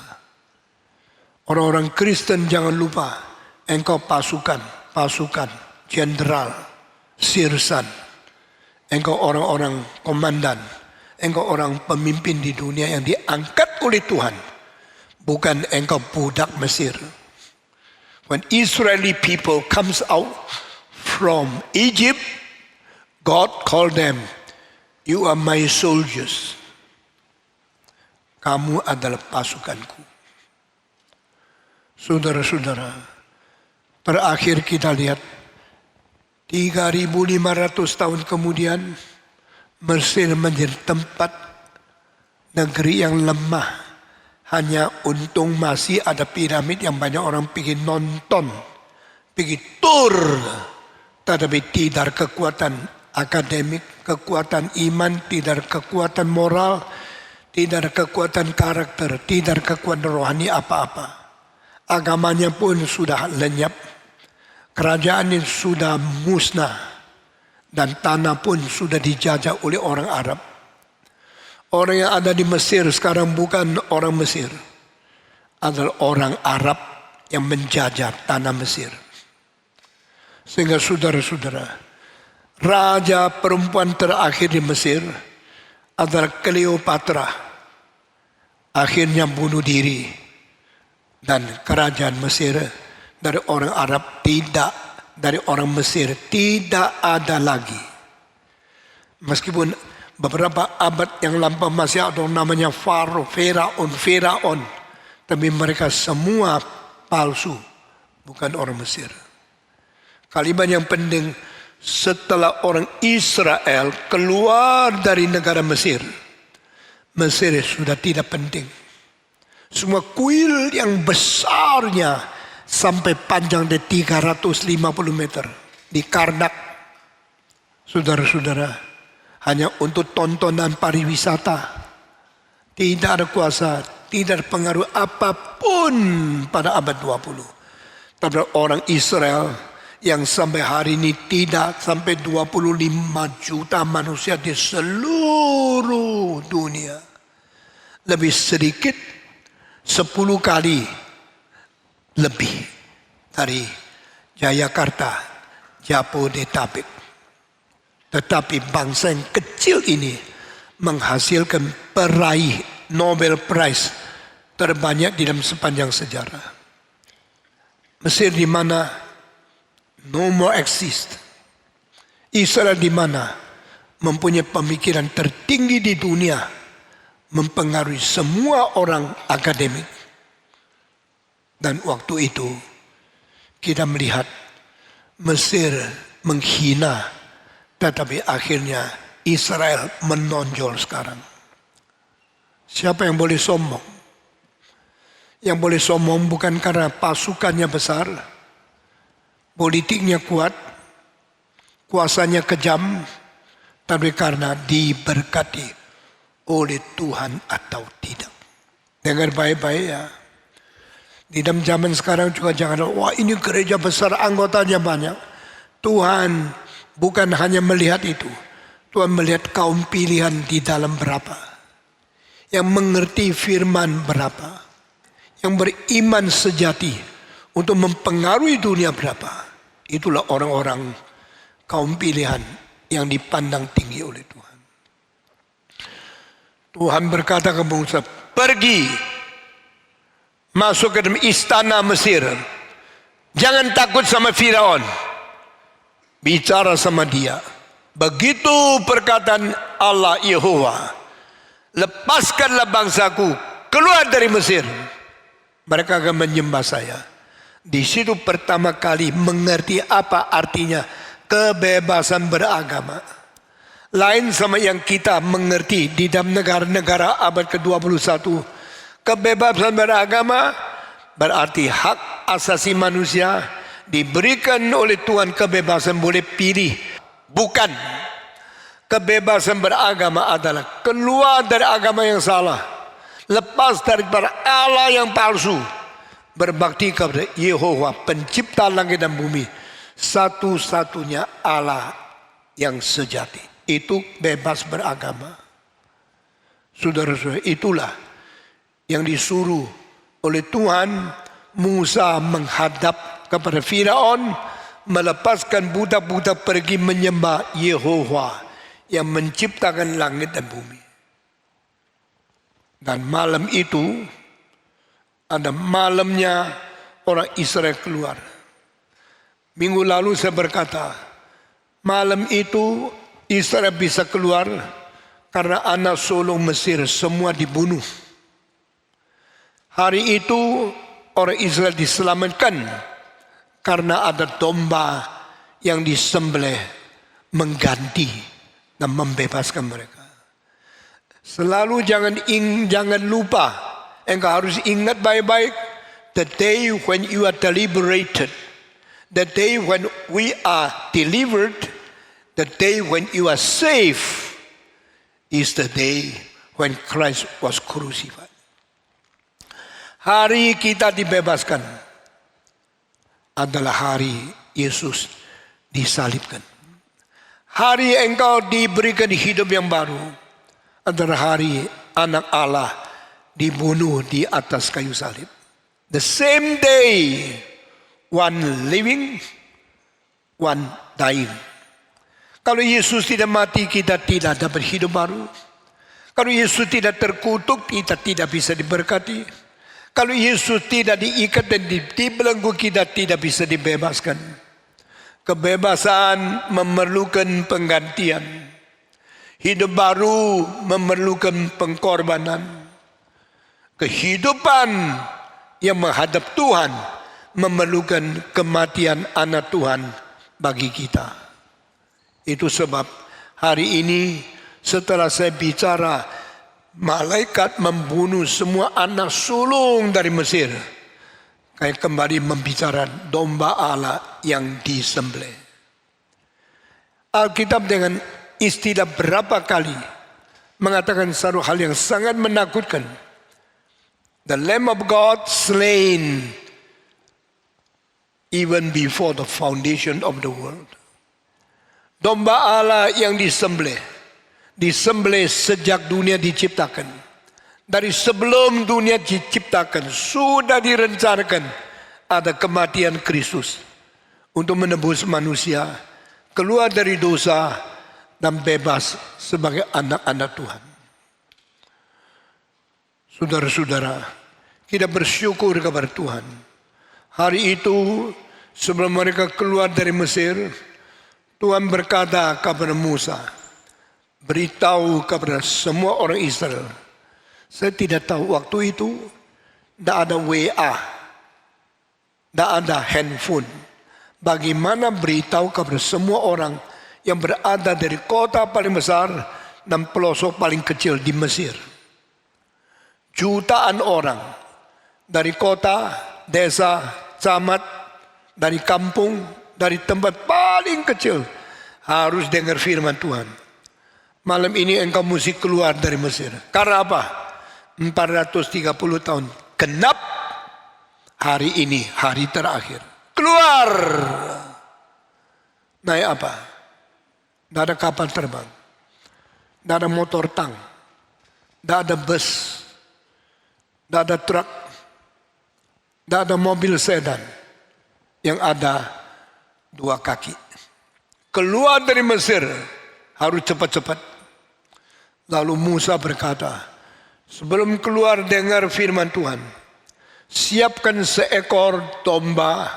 Orang-orang Kristen jangan lupa, engkau pasukan, jenderal, sirsan. Engkau orang-orang komandan, engkau orang pemimpin di dunia yang diangkat oleh Tuhan. Bukan engkau budak Mesir. When Israeli people comes out from Egypt, God called them, you are my soldiers. Kamu adalah pasukanku. Saudara-saudara, terakhir kita lihat 3.500 tahun kemudian Mesir menjadi tempat negeri yang lemah. Hanya untung masih ada piramid yang banyak orang pergi nonton, pergi tur. Tetapi tidak kekuatan akademik, kekuatan iman, tidak kekuatan moral, tidak kekuatan karakter, tidak kekuatan rohani apa-apa. Agamanya pun sudah lenyap. Kerajaan ini sudah musnah dan tanah pun sudah dijajah oleh orang Arab. Orang yang ada di Mesir sekarang bukan orang Mesir, adalah orang Arab yang menjajah tanah Mesir. Sehingga saudara-saudara, raja perempuan terakhir di Mesir adalah Cleopatra. Akhirnya bunuh diri dan kerajaan Mesir dari orang Arab dari orang Mesir tidak ada lagi. Meskipun beberapa abad yang lampau masih ada namanya Firaun, tapi mereka semua palsu, bukan orang Mesir. Kalimat yang penting, setelah orang Israel keluar dari negara Mesir, Mesir sudah tidak penting. Semua kuil yang besarnya sampai panjang di 350 meter di Karnak, saudara-saudara, hanya untuk tontonan pariwisata. Tidak ada kuasa, tidak ada pengaruh apapun pada abad 20. Tapi orang Israel yang sampai hari ini tidak sampai 25 juta manusia di seluruh dunia. Lebih sedikit 10 kali lebih dari Jayakarta, Jabodetabek. Tetapi bangsa yang kecil ini menghasilkan peraih Nobel Prize terbanyak di dalam sepanjang sejarah. Mesir di mana no more exist. Israel di mana mempunyai pemikiran tertinggi di dunia, mempengaruhi semua orang akademik. Dan waktu itu kita melihat Mesir menghina, tetapi akhirnya Israel menonjol sekarang. Siapa yang boleh sombong? Yang boleh sombong bukan karena pasukannya besar, politiknya kuat, kuasanya kejam, tapi karena diberkati oleh Tuhan atau tidak. Dengar baik-baik ya. Di dalam zaman sekarang juga jangan, wah ini gereja besar anggotanya banyak. Tuhan bukan hanya melihat itu. Tuhan melihat kaum pilihan di dalam berapa. Yang mengerti firman berapa. Yang beriman sejati untuk mempengaruhi dunia berapa. Itulah orang-orang kaum pilihan yang dipandang tinggi oleh Tuhan. Tuhan berkata ke Musa, pergi masuk ke dalam istana Mesir. Jangan takut sama Firaun. Bicara sama dia. Begitu perkataan Allah Yehova, lepaskanlah bangsaku keluar dari Mesir. Mereka akan menyembah saya. Di situ pertama kali mengerti apa artinya kebebasan beragama. Lain sama yang kita mengerti di dalam negara-negara abad ke-21. Kebebasan beragama berarti hak asasi manusia diberikan oleh Tuhan, kebebasan boleh pilih. Bukan. Kebebasan beragama adalah keluar dari agama yang salah. Lepas daripada Allah yang palsu. Berbakti kepada Yehova pencipta langit dan bumi. Satu-satunya Allah yang sejati. Itu bebas beragama. Saudara-saudara, itulah yang disuruh oleh Tuhan Musa menghadap kepada Firaun, melepaskan budak-budak pergi menyembah Yehova yang menciptakan langit dan bumi. Dan malam itu ada malamnya orang Israel keluar. Minggu lalu saya berkata, malam itu Israel bisa keluar karena anak sulung Mesir semua dibunuh. Hari itu orang Israel diselamatkan karena ada domba yang disembelih mengganti dan membebaskan mereka. Selalu jangan lupa, engkau harus ingat baik-baik, the day when you are deliberated, the day when we are delivered, the day when you are safe is the day when Christ was crucified. Hari kita dibebaskan adalah hari Yesus disalibkan. Hari engkau diberikan hidup yang baru adalah hari anak Allah dibunuh di atas kayu salib. The same day, one living, one dying. Kalau Yesus tidak mati, kita tidak dapat hidup baru. Kalau Yesus tidak terkutuk, kita tidak bisa diberkati. Kalau Yesus tidak diikat dan dibelenggu, kita tidak bisa dibebaskan. Kebebasan memerlukan penggantian. Hidup baru memerlukan pengorbanan. Kehidupan yang menghadap Tuhan memerlukan kematian anak Tuhan bagi kita. Itu sebab hari ini setelah saya bicara malaikat membunuh semua anak sulung dari Mesir, kayak kembali membicarakan domba Allah yang disembelih. Alkitab dengan istilah berapa kali mengatakan satu hal yang sangat menakutkan. The Lamb of God slain even before the foundation of the world. Domba Allah yang disembelih sejak dunia diciptakan. Dari sebelum dunia diciptakan sudah direncanakan ada kematian Kristus untuk menebus manusia keluar dari dosa dan bebas sebagai anak-anak Tuhan. Saudara-saudara, kita bersyukur kepada Tuhan. Hari itu sebelum mereka keluar dari Mesir, Tuhan berkata kepada Musa, beritahu kepada semua orang Israel. Saya tidak tahu waktu itu tidak ada WA, tidak ada handphone. Bagaimana beritahu kepada semua orang yang berada dari kota paling besar dan pelosok paling kecil di Mesir. Jutaan orang dari kota, desa, camat, dari kampung, dari tempat paling kecil harus dengar firman Tuhan. Malam ini engkau mesti keluar dari Mesir. Karena apa? 430 tahun genap, hari ini hari terakhir. Keluar. Naik apa? Tidak ada kapal terbang, tidak ada motor tank, tidak ada bus, tidak ada truk, tidak ada mobil sedan. Yang ada dua kaki. Keluar dari Mesir harus cepat-cepat. Lalu Musa berkata, sebelum keluar dengar firman Tuhan, siapkan seekor domba,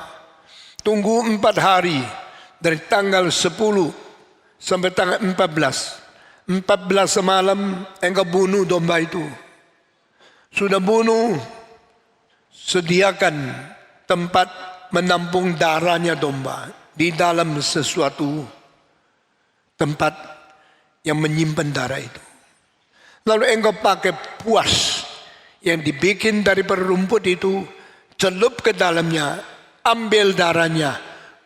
tunggu 4 hari dari tanggal 10 sampai tanggal 14. 14 semalam engkau bunuh domba itu. Sudah bunuh, sediakan tempat menampung darahnya domba di dalam sesuatu tempat yang menyimpan darah itu. Lalu engkau pakai puas yang dibikin dari rumput itu, celup ke dalamnya, ambil darahnya,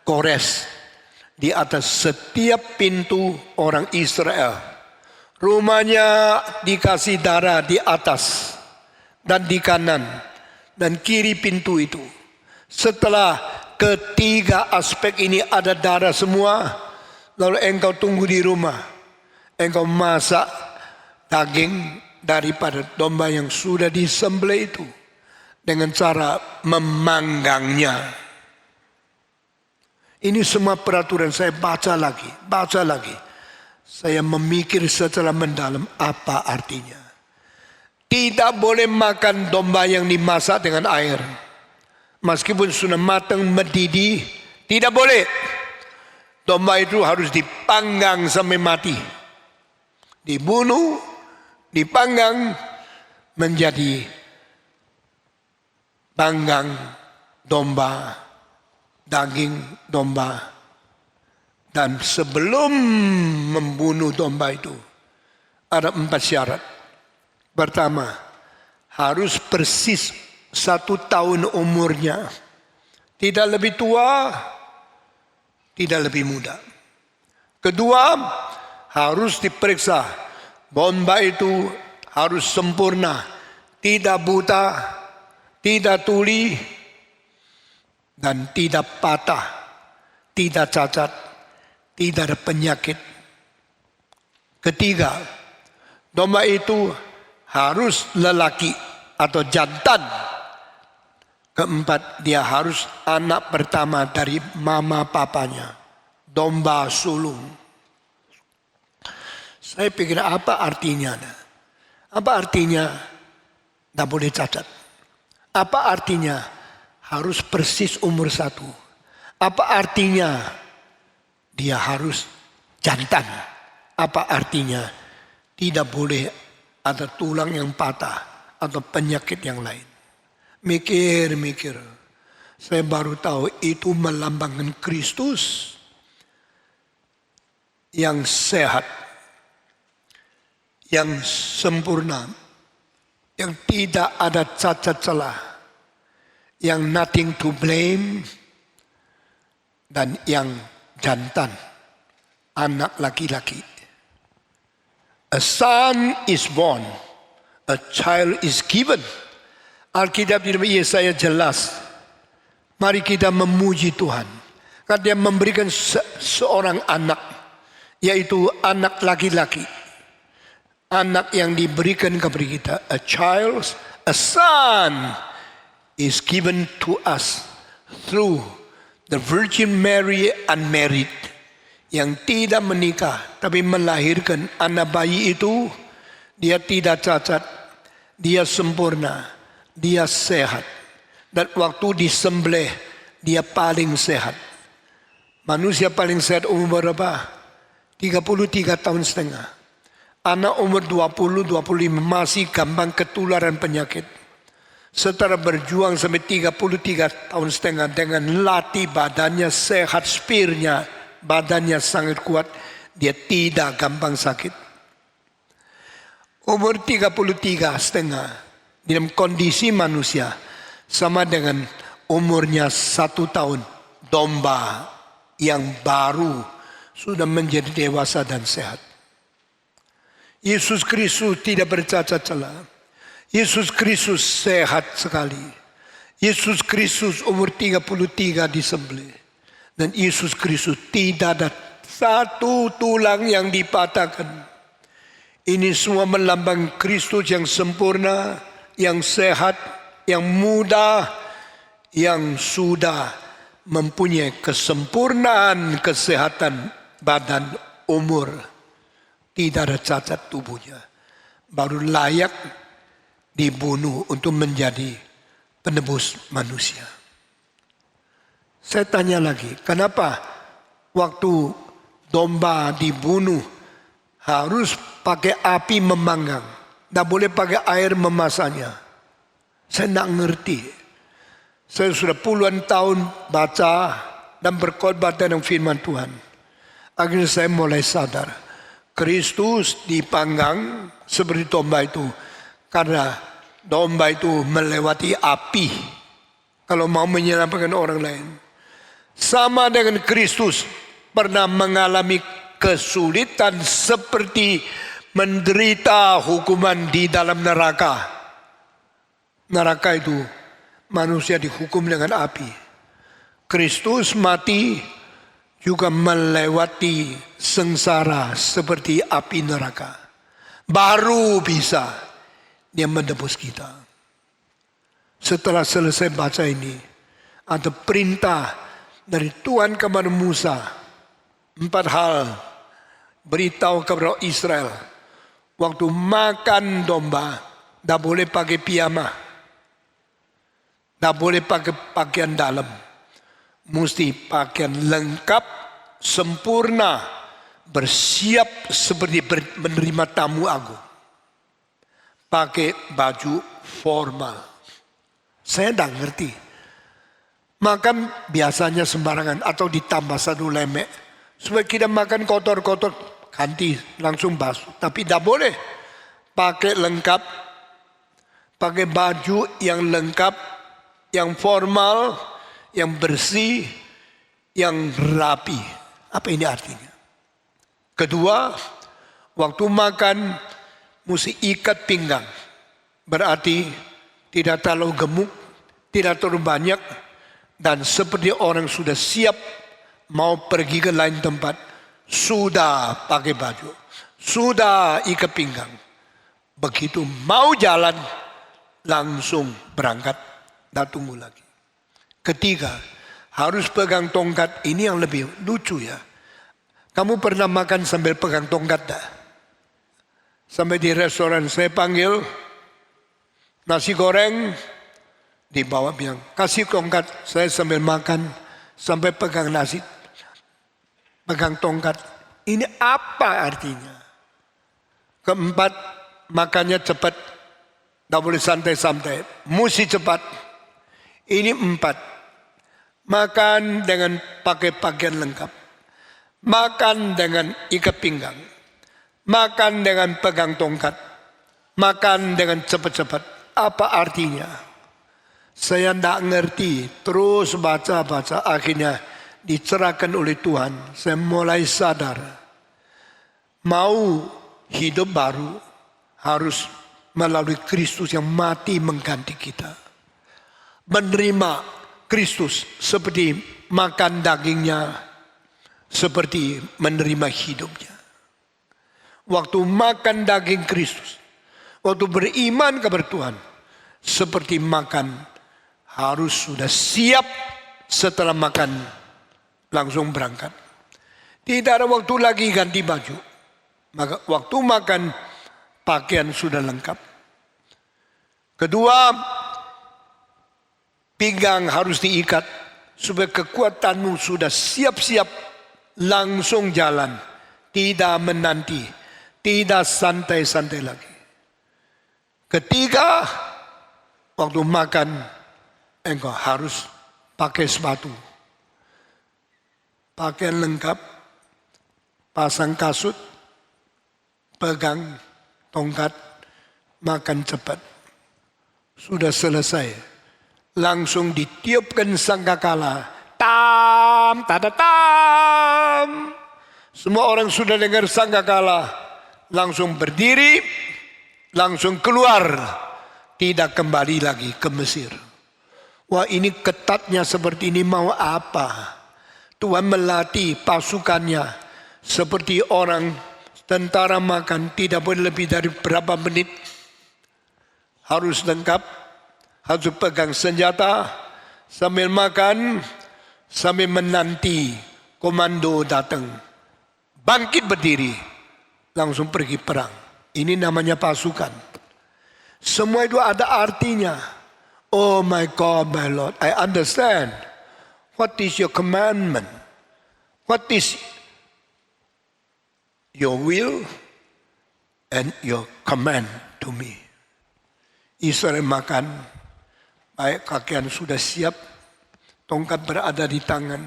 gores di atas setiap pintu orang Israel. Rumahnya dikasih darah di atas dan di kanan dan kiri pintu itu. Setelah ketiga aspek ini ada darah semua, lalu engkau tunggu di rumah. Engkau masak daging daripada domba yang sudah disembelih itu dengan cara memanggangnya. Ini semua peraturan saya baca lagi. Saya memikir secara mendalam apa artinya. Tidak boleh makan domba yang dimasak dengan air. Meskipun sudah matang mendidih, tidak boleh. Domba itu harus dipanggang sampai mati. Dibunuh, dipanggang menjadi panggang domba, daging domba. Dan sebelum membunuh domba itu, ada 4 syarat. Pertama, harus persis 1 tahun umurnya. Tidak lebih tua, tidak lebih muda. Kedua, harus diperiksa. Domba itu harus sempurna. Tidak buta, tidak tuli, dan tidak patah, tidak cacat, tidak ada penyakit. Ketiga, domba itu harus lelaki atau jantan. Keempat, dia harus anak pertama dari mama papanya. Domba sulung. Saya pikir apa artinya? Apa artinya tidak boleh cacat? Apa artinya harus persis umur 1? Apa artinya dia harus jantan? Apa artinya tidak boleh ada tulang yang patah atau penyakit yang lain? Mikir. Saya baru tahu itu melambangkan Kristus yang sehat, yang sempurna, yang tidak ada cacat celah, yang nothing to blame, dan yang jantan, anak laki-laki. A son is born, a child is given. Alkitab di dalam Yesaya jelas. Mari kita memuji Tuhan. Karena Dia memberikan seorang anak, yaitu anak laki-laki. Anak yang diberikan kepada kita. A son is given to us through the Virgin Mary unmarried. Yang tidak menikah tapi melahirkan anak bayi itu, dia tidak cacat, dia sempurna, dia sehat. Dan waktu disembelih dia paling sehat. Manusia paling sehat umur berapa? 33 tahun setengah. Anak umur 20-25 masih gampang ketularan penyakit. Setelah berjuang sampai 33 tahun setengah dengan latih badannya sehat, spirnya, badannya sangat kuat, dia tidak gampang sakit. Umur 33 setengah dalam kondisi manusia sama dengan umurnya 1 tahun domba yang baru sudah menjadi dewasa dan sehat. Yesus Kristus tidak bercacat celah. Yesus Kristus sehat sekali. Yesus Kristus umur 33 disembelih. Dan Yesus Kristus tidak ada satu tulang yang dipatahkan. Ini semua melambang Kristus yang sempurna, yang sehat, yang muda, yang sudah mempunyai kesempurnaan kesehatan badan, umur. Tidak ada cacat tubuhnya. Baru layak dibunuh untuk menjadi penebus manusia. Saya tanya lagi, kenapa waktu domba dibunuh harus pakai api memanggang? Tidak boleh pakai air memasaknya. Saya tidak ngerti. Saya sudah puluhan tahun baca dan berkhotbah tentang firman Tuhan. Akhirnya saya mulai sadar. Kristus dipanggang seperti domba itu. Karena domba itu melewati api. Kalau mau menyelamatkan orang lain. Sama dengan Kristus pernah mengalami kesulitan seperti menderita hukuman di dalam neraka. Neraka itu manusia dihukum dengan api. Kristus mati juga melewati sengsara seperti api neraka. Baru bisa dia menebus kita. Setelah selesai baca ini, ada perintah dari Tuhan kepada Musa. 4 hal beritahu kepada Israel. Waktu makan domba, tidak boleh pakai piyama. Tidak boleh pakai pakaian dalam. Mesti pakaian lengkap, sempurna, bersiap seperti menerima tamu agung. Pakai baju formal. Saya tidak ngerti. Makan biasanya sembarangan atau ditambah 1 lemek. Supaya kita makan kotor-kotor, ganti langsung basuh. Tapi tidak boleh. Pakai lengkap, pakai baju yang lengkap, yang formal, yang bersih, yang rapi. Apa ini artinya? Kedua, waktu makan mesti ikat pinggang. Berarti tidak terlalu gemuk, tidak terlalu banyak. Dan seperti orang sudah siap mau pergi ke lain tempat, sudah pakai baju, sudah ikat pinggang. Begitu mau jalan, langsung berangkat, tidak tunggu lagi. Ketiga, harus pegang tongkat. Ini yang lebih lucu ya. Kamu pernah makan sambil pegang tongkat tak? Sampai di restoran saya panggil nasi goreng, dibawa bilang, kasih tongkat. Saya sambil makan, sampai pegang nasi, pegang tongkat. Ini apa artinya? Keempat, makannya cepat. Tidak boleh santai-santai. Mesti cepat. Ini 4. Makan dengan pakai pakaian lengkap. Makan dengan ikat pinggang. Makan dengan pegang tongkat. Makan dengan cepat-cepat. Apa artinya? Saya tidak ngerti, terus baca-baca, akhirnya dicerahkan oleh Tuhan. Saya mulai sadar, mau hidup baru harus melalui Kristus yang mati mengganti kita. Menerima Kristus seperti makan dagingnya, seperti menerima hidupnya. Waktu makan daging Kristus, waktu beriman kepada Tuhan, seperti makan, harus sudah siap setelah makan langsung berangkat. Tidak ada waktu lagi ganti baju. Maka waktu makan pakaian sudah lengkap. Kedua, pinggang harus diikat supaya kekuatanmu sudah siap-siap langsung jalan, tidak menanti, tidak santai-santai lagi. Ketiga, waktu makan engkau harus pakai sepatu, pakaian lengkap, pasang kasut, pegang tongkat, makan cepat. Sudah selesai, langsung ditiupkan sangkakala. Tam, tada tam. Semua orang sudah dengar sangkakala, langsung berdiri, langsung keluar, tidak kembali lagi ke Mesir. Wah, ini ketatnya seperti ini, mau apa? Tuhan melatih pasukannya seperti orang tentara makan, tidak boleh lebih dari berapa menit. Harus lengkap, harus pegang senjata, sambil makan, sambil menanti komando datang. Bangkit berdiri, langsung pergi perang. Ini namanya pasukan. Semua itu ada artinya. Oh my God, my Lord, I understand. What is your commandment? What is your will and your command to me? Israel makan, baik pakaian sudah siap, tongkat berada di tangan,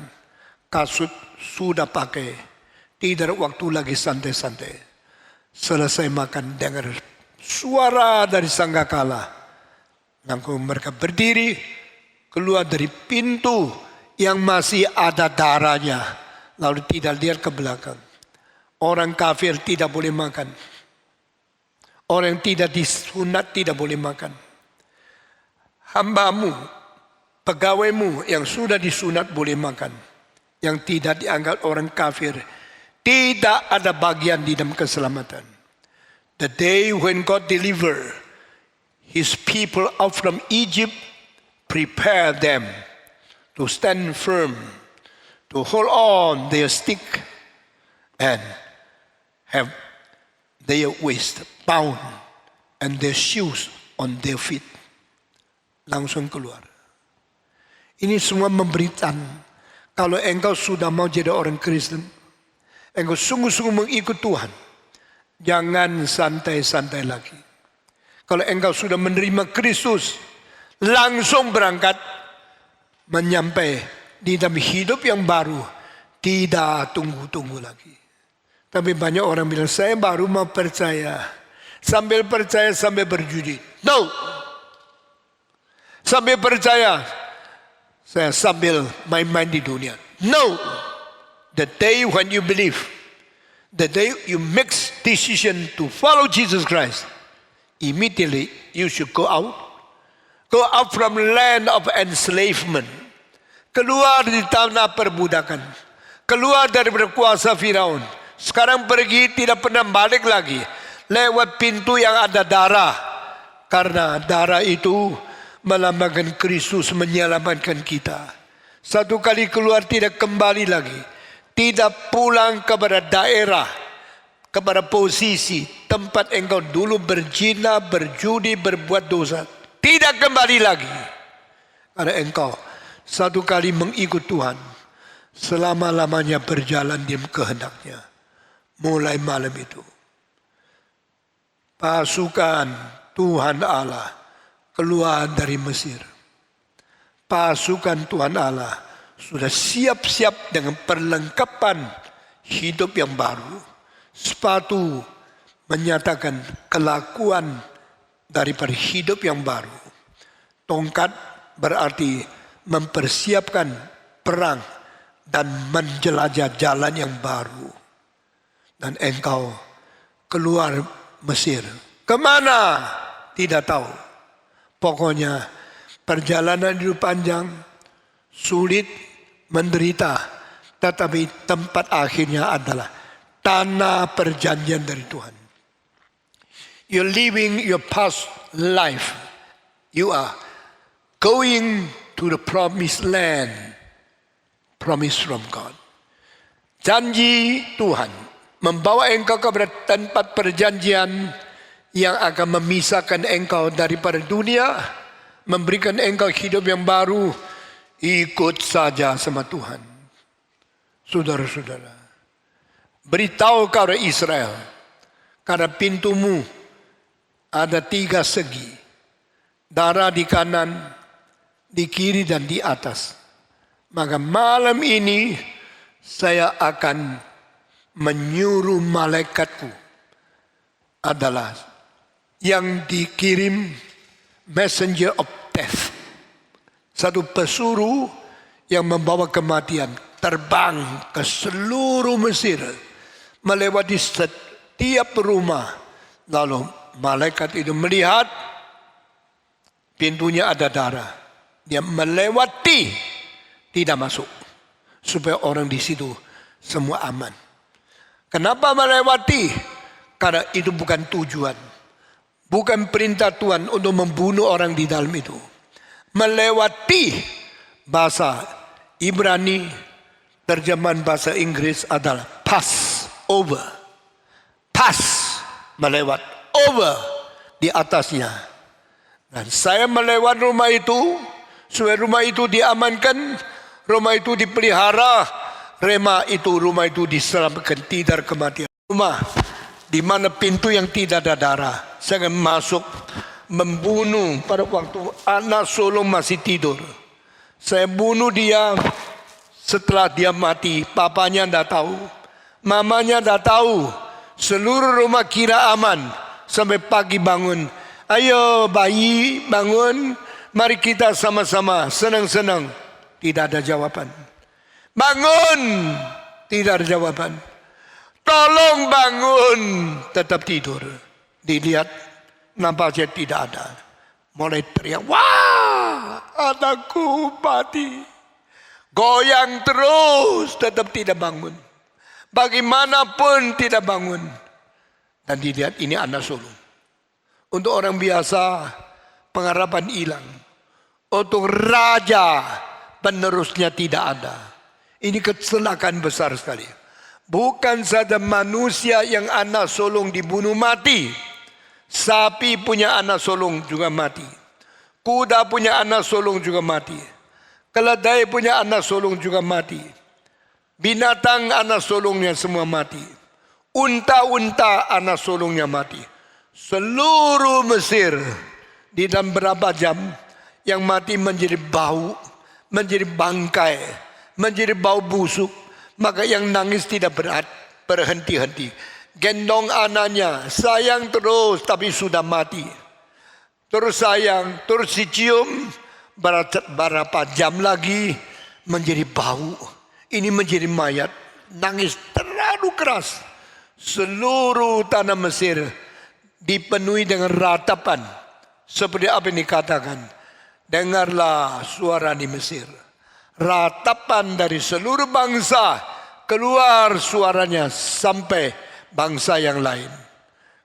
kasut sudah pakai, tidak waktu lagi santai-santai. Selesai makan, dengar suara dari sangkakala, langsung mereka berdiri, keluar dari pintu yang masih ada darahnya, lalu tidak lihat ke belakang. Orang kafir tidak boleh makan. Orang yang tidak disunat tidak boleh makan. Hambamu, pegawaimu yang sudah disunat boleh makan. Yang tidak dianggap orang kafir, tidak ada bagian di dalam keselamatan. The day when God deliver His people out from Egypt, prepare them to stand firm, to hold on their stick, and have their waist bound and their shoes on their feet. Langsung keluar. Ini semua memberikan, kalau engkau sudah mau jadi orang Kristen, engkau sungguh-sungguh mengikut Tuhan, jangan santai-santai lagi. Kalau engkau sudah menerima Kristus, langsung berangkat, menyampai di dalam hidup yang baru, tidak tunggu-tunggu lagi. Tapi banyak orang bilang, saya baru mau percaya. Sambil percaya, sambil berjudi. No. Sambil percaya, saya sambil main-main di dunia. No. The day when you believe, the day you make decision to follow Jesus Christ, immediately you should go out. Go out from land of enslavement. Keluar di tanah perbudakan. Keluar dari berkuasa Firaun. Sekarang pergi, tidak pernah balik lagi. Lewat pintu yang ada darah. Karena darah itu melambangkan Kristus menyelamatkan kita. Satu kali keluar tidak kembali lagi. Tidak pulang kepada daerah, kepada posisi, tempat engkau dulu berzina, berjudi, berbuat dosa. Tidak kembali lagi. Karena engkau satu kali mengikut Tuhan, selama-lamanya berjalan di kehendaknya. Mulai malam itu, pasukan Tuhan Allah keluar dari Mesir. Pasukan Tuhan Allah sudah siap-siap dengan perlengkapan hidup yang baru. Sepatu menyatakan kelakuan daripada hidup yang baru. Tongkat berarti mempersiapkan perang dan menjelajah jalan yang baru. Dan engkau keluar Mesir. Kemana? Tidak tahu. Pokoknya perjalanan hidup panjang, sulit, menderita. Tetapi tempat akhirnya adalah tanah perjanjian dari Tuhan. You're living your past life. You are going to the promised land. Promise from God. Janji Tuhan membawa engkau kepada tempat perjanjian yang akan memisahkan engkau daripada dunia, memberikan engkau hidup yang baru. Ikut saja sama Tuhan. Saudara-saudara, beritahu kepada Israel, karena pintumu ada 3 segi, darah di kanan, di kiri dan di atas. Maka malam ini saya akan menyuruh malaikatku adalah yang dikirim messenger of death. Satu pesuruh yang membawa kematian terbang ke seluruh Mesir, melewati setiap rumah. Lalu malaikat itu melihat pintunya ada darah. Dia melewati, tidak masuk. Supaya orang di situ semua aman. Kenapa melewati? Karena itu bukan tujuan. Bukan perintah Tuhan untuk membunuh orang di dalam itu. Melewati, bahasa Ibrani, terjemahan bahasa Inggris adalah pass over. Pass, melewat. Over, di atasnya. Dan saya melewat rumah itu, supaya rumah itu diamankan, rumah itu dipelihara, rumah itu diselamatkan, tidak kematian. Rumah di mana pintu yang tidak ada darah, saya akan masuk membunuh pada waktu anak sulung masih tidur. Saya bunuh dia setelah dia mati. Papanya tidak tahu, mamanya tidak tahu. Seluruh rumah kira aman. Sampai pagi bangun, ayo bayi bangun, mari kita sama-sama senang-senang. Tidak ada jawaban. Bangun, tidak ada jawaban. Tolong bangun, tetap tidur. Dilihat, nampaknya tidak ada. Mulai teriak, wah, anakku mati. Goyang terus, tetap tidak bangun. Bagaimanapun tidak bangun. Dan dilihat ini anak sulung. Untuk orang biasa, pengharapan hilang. Untuk raja, penerusnya tidak ada. Ini kecelakaan besar sekali. Bukan saja manusia yang anak sulung dibunuh mati. Sapi punya anak sulung juga mati. Kuda punya anak sulung juga mati. Keledai punya anak sulung juga mati. Binatang anak sulungnya semua mati. Unta-unta anak sulungnya mati. Seluruh Mesir di dalam berapa jam yang mati menjadi bau, menjadi bangkai, menjadi bau busuk. Maka yang nangis tidak berhenti-henti. Gendong anaknya, sayang terus tapi sudah mati. Terus sayang, terus dicium, berapa jam lagi menjadi bau. Ini menjadi mayat, nangis terlalu keras. Seluruh tanah Mesir dipenuhi dengan ratapan. Seperti apa yang dikatakan. Dengarlah suara di Mesir. Ratapan dari seluruh bangsa. Keluar suaranya sampai bangsa yang lain.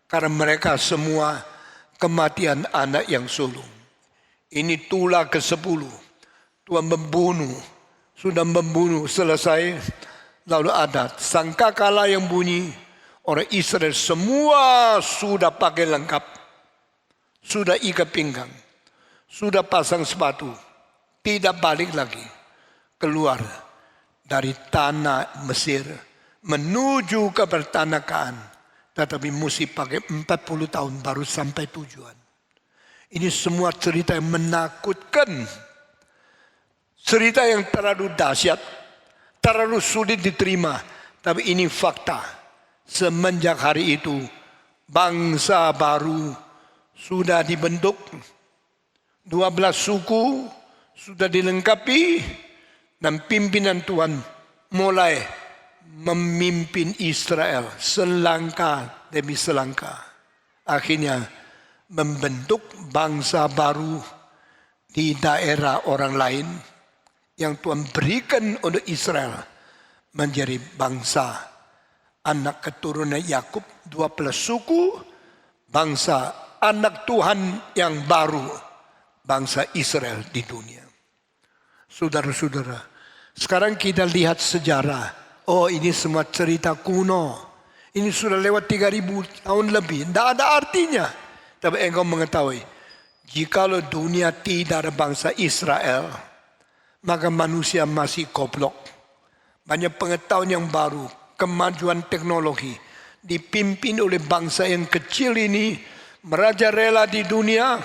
Karena mereka semua kematian anak yang sulung. Ini tulah ke-10. Tuhan membunuh. Sudah membunuh selesai. Lalu ada sangkakala yang bunyi. Orang Israel semua sudah pakai lengkap. Sudah ikat pinggang. Sudah pasang sepatu. Tidak balik lagi. Keluar dari tanah Mesir. Menuju ke tanah Kanaan. Tetapi mesti pakai 40 tahun baru sampai tujuan. Ini semua cerita yang menakutkan. Cerita yang terlalu dahsyat. Terlalu sulit diterima. Tapi ini fakta. Semenjak hari itu, bangsa baru sudah dibentuk. 12 suku sudah dilengkapi. Dan pimpinan Tuhan mulai memimpin Israel selangkah demi selangkah. Akhirnya membentuk bangsa baru di daerah orang lain yang Tuhan berikan untuk Israel menjadi bangsa anak keturunan Yakub 12 suku, bangsa anak Tuhan yang baru, bangsa Israel di dunia. Saudara-saudara, sekarang kita lihat sejarah. Oh, ini semua cerita kuno. Ini sudah lewat 3000 tahun lebih. Tidak ada artinya. Tapi engkau mengetahui, jikalau dunia tidak ada bangsa Israel, maka manusia masih goblok. Banyak pengetahuan yang baru, kemajuan teknologi, dipimpin oleh bangsa yang kecil ini, merajalela di dunia,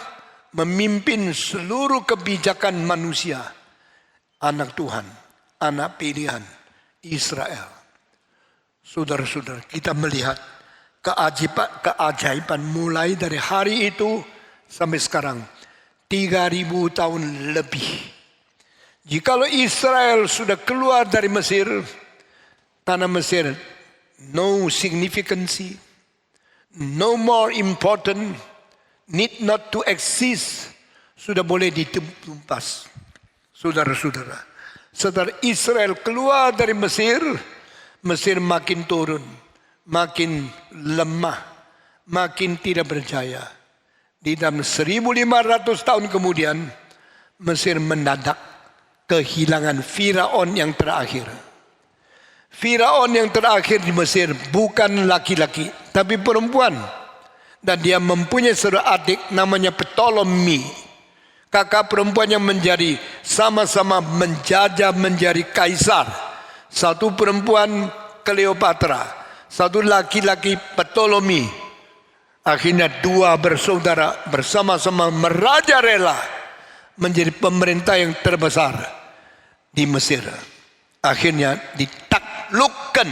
memimpin seluruh kebijakan manusia. Anak Tuhan, anak pilihan Israel. Saudara-saudara, kita melihat keajaiban mulai dari hari itu sampai sekarang 3000 tahun lebih. Jikalau Israel sudah keluar dari Mesir, tanah Mesir no significance, no more important, need not to exist, sudah boleh ditumpas. Saudara-saudara, setelah Israel keluar dari Mesir, Mesir makin turun, makin lemah, makin tidak berjaya. Di dalam 1500 tahun kemudian, Mesir mendadak kehilangan Firaun yang terakhir. Firaun yang terakhir di Mesir bukan laki-laki, tapi perempuan. Dan dia mempunyai saudara adik namanya Ptolemy. Kakak perempuan yang menjadi sama-sama menjajah menjadi kaisar. Satu perempuan Cleopatra, satu laki-laki Ptolemy. Akhirnya dua bersaudara bersama-sama merajalela menjadi pemerintah yang terbesar di Mesir. Akhirnya ditaklukkan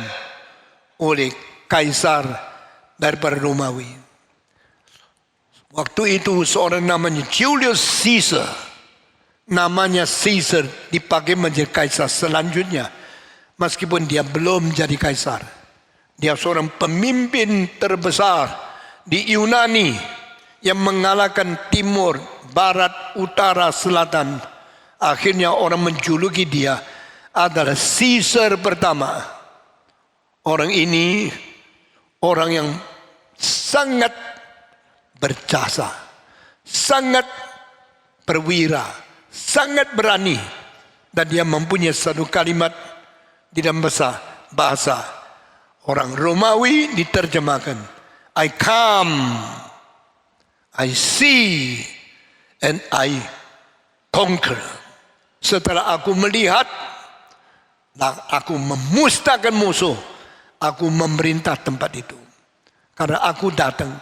oleh kaisar daripada Romawi. Waktu itu seorang namanya Julius Caesar, namanya Caesar dipakai menjadi kaisar selanjutnya. Meskipun dia belum jadi kaisar, dia seorang pemimpin terbesar di Yunani yang mengalahkan timur, barat, utara, selatan. Akhirnya orang menjuluki dia adalah Caesar pertama. Orang ini orang yang sangat berjasa, sangat perwira, sangat berani. Dan dia mempunyai satu kalimat di dalam bahasa orang Romawi diterjemahkan, I come, I see, and I conquer. Setelah aku melihat, aku memusnahkan musuh, aku memerintah tempat itu. Karena aku datang.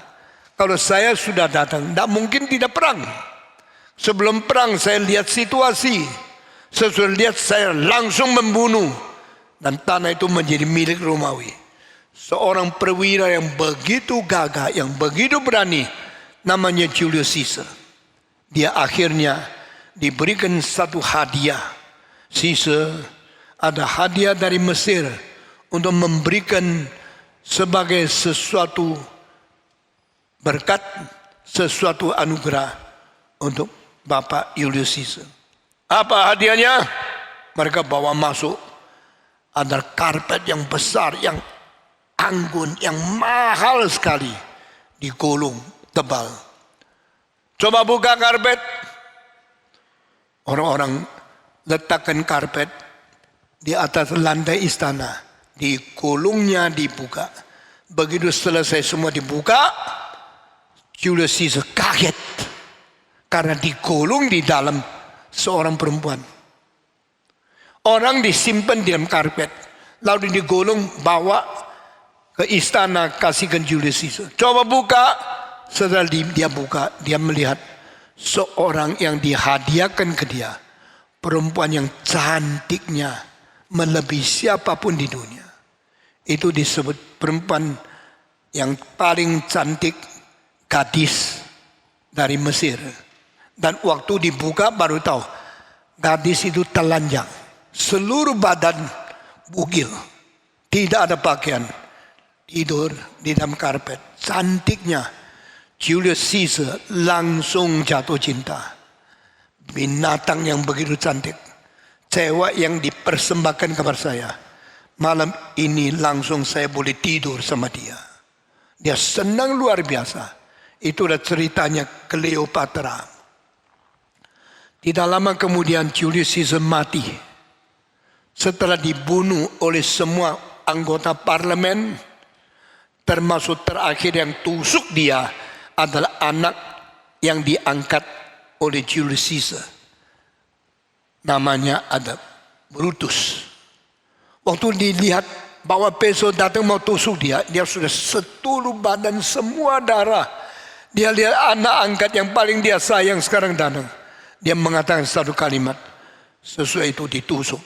Kalau saya sudah datang, tidak mungkin tidak perang. Sebelum perang saya lihat situasi. Sesudah lihat saya langsung membunuh. Dan tanah itu menjadi milik Romawi. Seorang perwira yang begitu gagah, yang begitu berani, namanya Julius Caesar. Dia akhirnya diberikan satu hadiah. Caesar ada hadiah dari Mesir untuk memberikan sebagai sesuatu berkat, sesuatu anugerah untuk Bapak Julius Caesar. Apa hadiahnya? Mereka bawa masuk ada karpet yang besar, yang anggun, yang mahal sekali, digulung tebal. Coba buka karpet. Orang-orang letakkan karpet di atas lantai istana, digulungnya dibuka. Begitu selesai semua dibuka, Julius Caesar kaget karena digulung di dalam seorang perempuan. Orang disimpan di dalam karpet, lalu digulung bawa ke istana, kasihkan Julius Caesar. Coba buka. Setelah dia buka, dia melihat seorang yang dihadiahkan ke dia, perempuan yang cantiknya melebihi siapapun di dunia. Itu disebut perempuan yang paling cantik, gadis dari Mesir. Dan waktu dibuka baru tahu, gadis itu telanjang, seluruh badan bugil, tidak ada pakaian, tidur di dalam karpet. Cantiknya Julius Caesar langsung jatuh cinta. Binatang yang begitu cantik, cewek yang dipersembahkan kepada saya. Malam ini langsung saya boleh tidur sama dia. Dia senang luar biasa. Itulah ceritanya Cleopatra. Tidak lama kemudian Julius Caesar mati. Setelah dibunuh oleh semua anggota parlemen, termasuk terakhir yang tusuk dia adalah anak yang diangkat oleh Julius Caesar. Namanya ada Brutus. Waktu dilihat bahwa besok datang mau tusuk dia, dia sudah setuluh badan semua darah. Dia lihat anak angkat yang paling dia sayang sekarang datang. Dia mengatakan satu kalimat, sesuai itu ditusuk.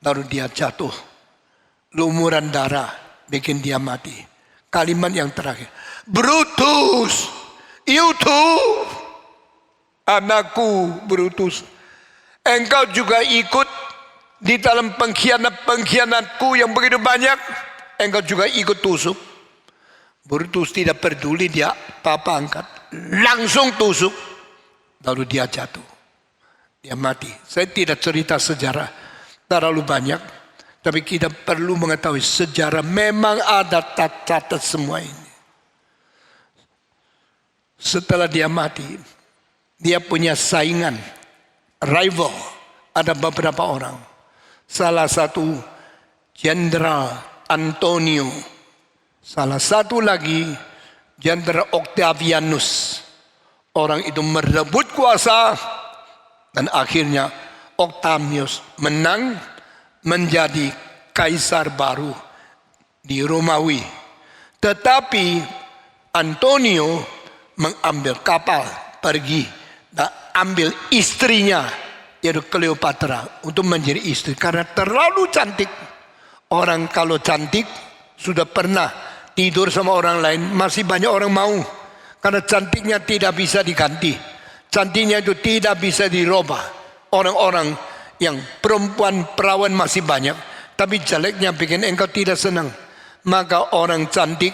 Lalu dia jatuh. Lumuran darah bikin dia mati. Kalimat yang terakhir, Brutus, you too, anakku Brutus, engkau juga ikut di dalam pengkhianatku yang begitu banyak, engkau juga ikut tusuk. Brutus tidak peduli, dia papa angkat, langsung tusuk, lalu dia jatuh, dia mati. Saya tidak cerita sejarah terlalu banyak, tapi kita perlu mengetahui sejarah memang ada catat semua ini. Setelah dia mati, dia punya saingan, rival, ada beberapa orang. Salah satu Jenderal Antonio, salah satu lagi Jenderal Octavianus. Orang itu merebut kuasa dan akhirnya Octavianus menang menjadi kaisar baru di Romawi. Tetapi Antonio mengambil kapal pergi dan ambil istrinya, yaitu Cleopatra, untuk menjadi istri karena terlalu cantik. Orang kalau cantik sudah pernah tidur sama orang lain, masih banyak orang mau, karena cantiknya tidak bisa diganti, cantiknya itu tidak bisa dirubah. Orang-orang yang perempuan perawan masih banyak, tapi jeleknya bikin engkau tidak senang. Maka orang cantik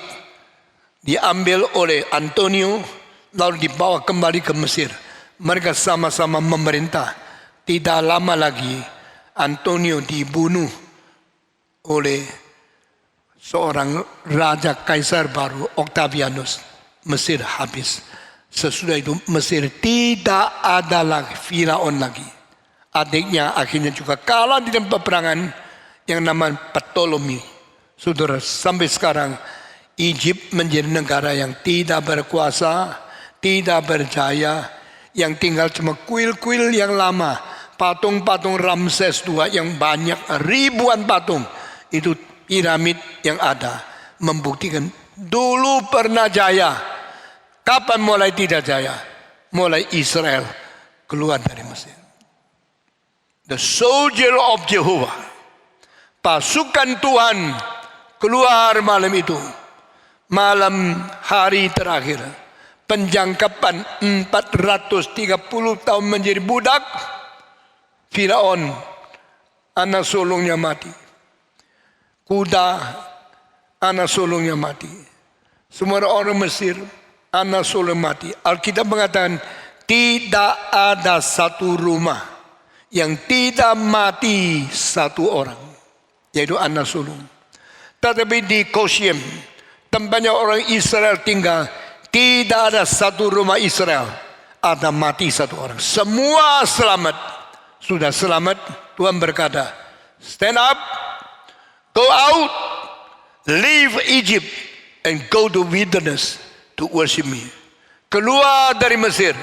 diambil oleh Antonio lalu dibawa kembali ke Mesir. Mereka sama-sama memerintah. Tidak lama lagi Antonio dibunuh oleh seorang raja kaisar baru, Octavianus. Mesir habis. Sesudah itu Mesir tidak ada lagi Firaun lagi. Adiknya akhirnya juga kalah di dalam peperangan yang namanya Ptolemy. Saudara, sampai sekarang Egypt menjadi negara yang tidak berkuasa, tidak berjaya, yang tinggal cuma kuil-kuil yang lama. Patung-patung Ramses II yang banyak, ribuan patung. Itu piramid yang ada membuktikan dulu pernah jaya. Kapan mulai tidak jaya? Mulai Israel keluar dari Mesir. The soldier of Jehovah, pasukan Tuhan keluar malam itu. Malam hari terakhir, penjangkapan 430 tahun menjadi budak. Firaun, anak sulungnya mati. Kuda, anak sulungnya mati. Semua orang Mesir, anak sulung mati. Alkitab mengatakan tidak ada satu rumah yang tidak mati satu orang, yaitu anak sulung. Tetapi di Goshen, tempatnya orang Israel tinggal, tidak ada satu rumah Israel ada mati satu orang. Semua selamat. Sudah selamat, Tuhan berkata, stand up, go out, leave Egypt, and go to wilderness to worship me. Keluar dari Mesir,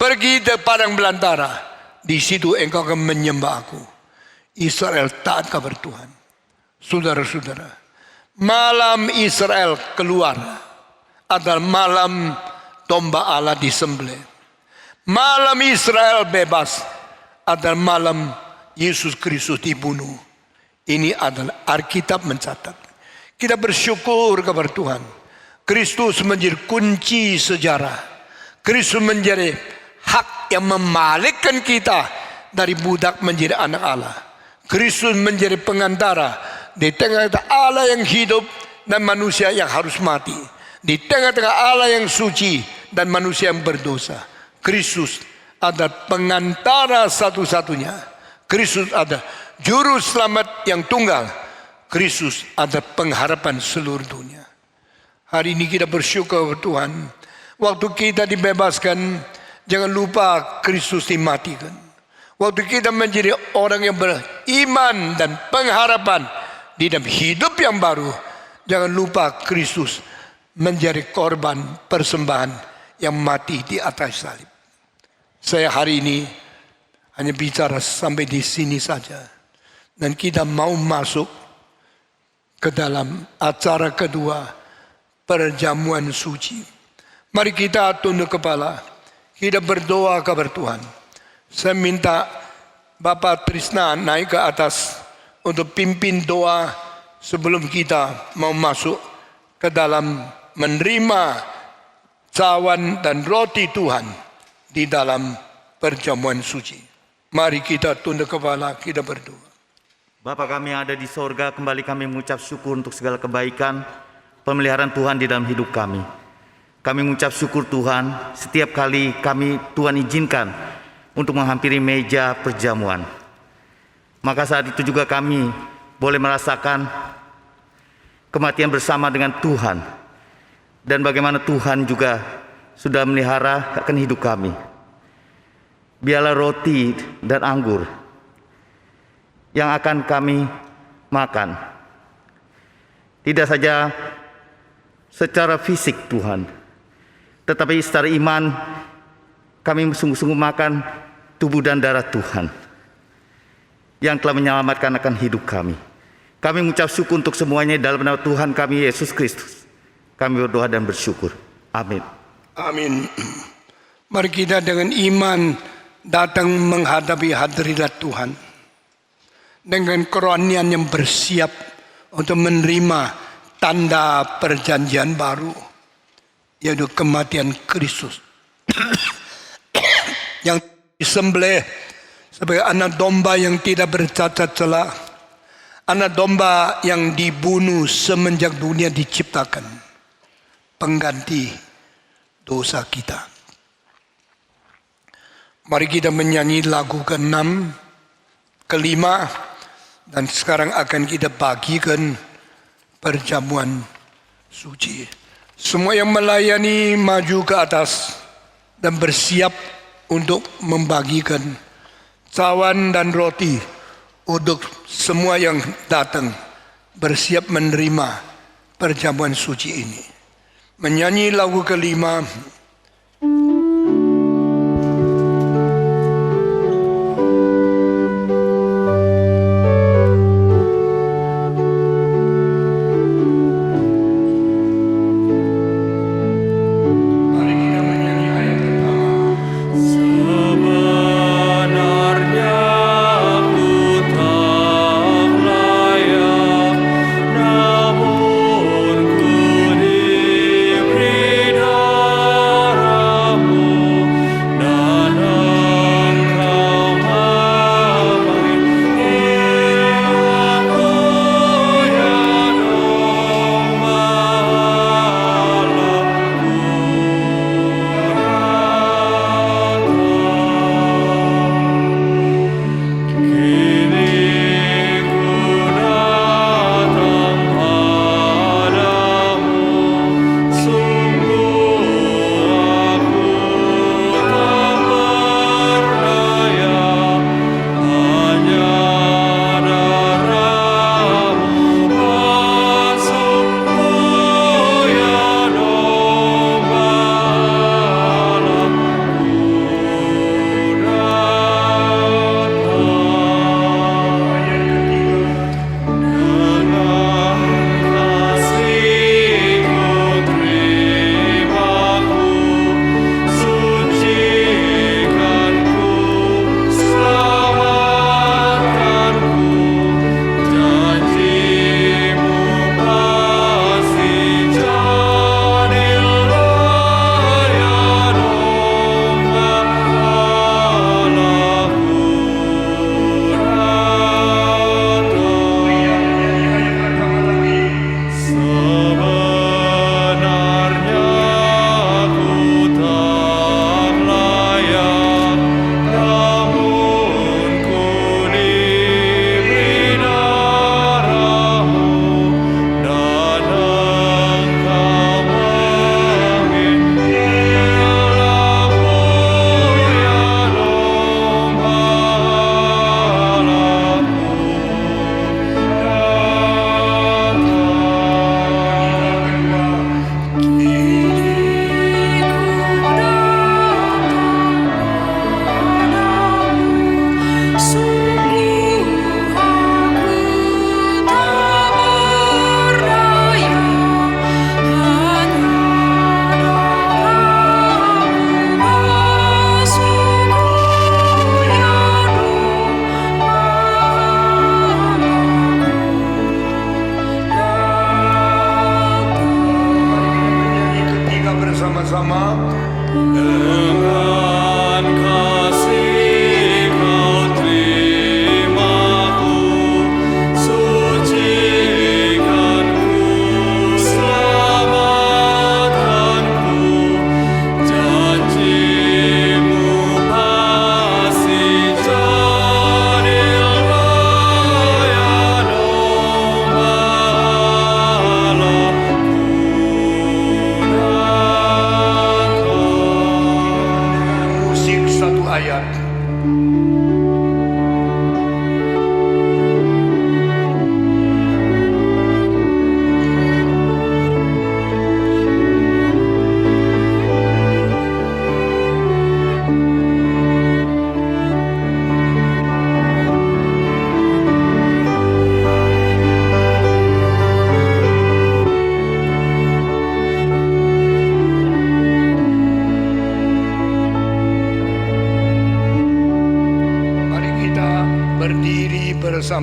pergi ke padang belantara, di situ engkau akan menyembah aku. Israel taat kepada Tuhan. Saudara-saudara, malam Israel keluar adalah malam domba Allah disembelih. Malam Israel bebas adalah malam Yesus Kristus dibunuh. Ini adalah Alkitab mencatat. Kita bersyukur kepada Tuhan. Kristus menjadi kunci sejarah. Kristus menjadi hak yang memalikkan kita dari budak menjadi anak Allah. Kristus menjadi pengantara di tengah Allah yang hidup dan manusia yang harus mati. Di tengah-tengah Allah yang suci dan manusia yang berdosa, Kristus adalah pengantara satu-satunya. Kristus adalah juru selamat yang tunggal. Kristus adalah pengharapan seluruh dunia. Hari ini kita bersyukur Tuhan. Waktu kita dibebaskan, jangan lupa Kristus dimatikan. Waktu kita menjadi orang yang beriman dan pengharapan di dalam hidup yang baru, jangan lupa Kristus menjadi korban persembahan yang mati di atas salib. Saya hari ini hanya bicara sampai di sini saja. Dan kita mau masuk ke dalam acara kedua, perjamuan suci. Mari kita tunduk kepala, kita berdoa kepada Tuhan. Saya minta Bapak Trisna naik ke atas untuk pimpin doa sebelum kita mau masuk ke dalam menerima cawan dan roti Tuhan di dalam perjamuan suci. Mari kita tunduk kepala, kita berdoa.
Bapa kami yang ada di sorga, kembali kami mengucap syukur untuk segala kebaikan, pemeliharaan Tuhan di dalam hidup kami. Kami mengucap syukur Tuhan, setiap kali Tuhan izinkan untuk menghampiri meja perjamuan. Maka saat itu juga kami boleh merasakan kematian bersama dengan Tuhan. Dan bagaimana Tuhan juga sudah melihara akan hidup kami. Biarlah roti dan anggur yang akan kami makan, tidak saja secara fisik Tuhan, tetapi secara iman kami sungguh-sungguh makan tubuh dan darah Tuhan yang telah menyelamatkan akan hidup kami. Kami mengucap syukur untuk semuanya dalam nama Tuhan kami Yesus Kristus. Kami berdoa dan bersyukur. Amin.
Amin. Mari kita dengan iman datang menghadapi hadirat Tuhan dengan kerohanian yang bersiap untuk menerima tanda perjanjian baru, yaitu kematian Kristus yang disembelih sebagai anak domba yang tidak bercacat celah, anak domba yang dibunuh semenjak dunia diciptakan, pengganti dosa kita. Mari kita menyanyi lagu ke-6, ke-5, dan sekarang akan kita bagikan perjamuan suci. Semua yang melayani maju ke atas dan bersiap untuk membagikan cawan dan roti untuk semua yang datang bersiap menerima perjamuan suci ini. Menyanyi lagu ke-5.
Namun ku diberi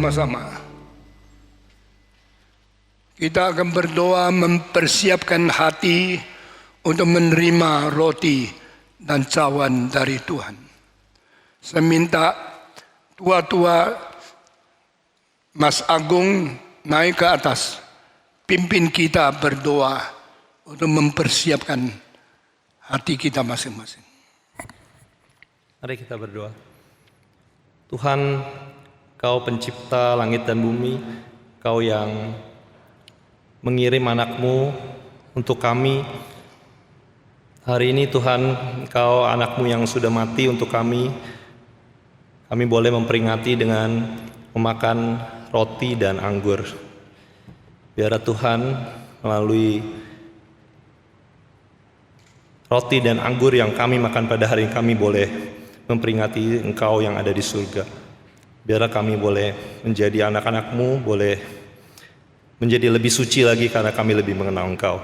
bersama-sama. Kita akan berdoa mempersiapkan hati untuk menerima roti dan cawan dari Tuhan. Saya minta tua-tua Mas Agung naik ke atas, pimpin kita berdoa untuk mempersiapkan hati kita masing-masing.
Mari kita berdoa. Tuhan, Kau pencipta langit dan bumi, Kau yang mengirim anak-Mu untuk kami. Hari ini Tuhan, Kau anak-Mu yang sudah mati untuk kami. Kami boleh memperingati dengan memakan roti dan anggur. Biarlah Tuhan melalui roti dan anggur yang kami makan pada hari ini, kami boleh memperingati Engkau yang ada di surga. Biarlah kami boleh menjadi anak-anak-Mu, boleh menjadi lebih suci lagi karena kami lebih mengenal Engkau.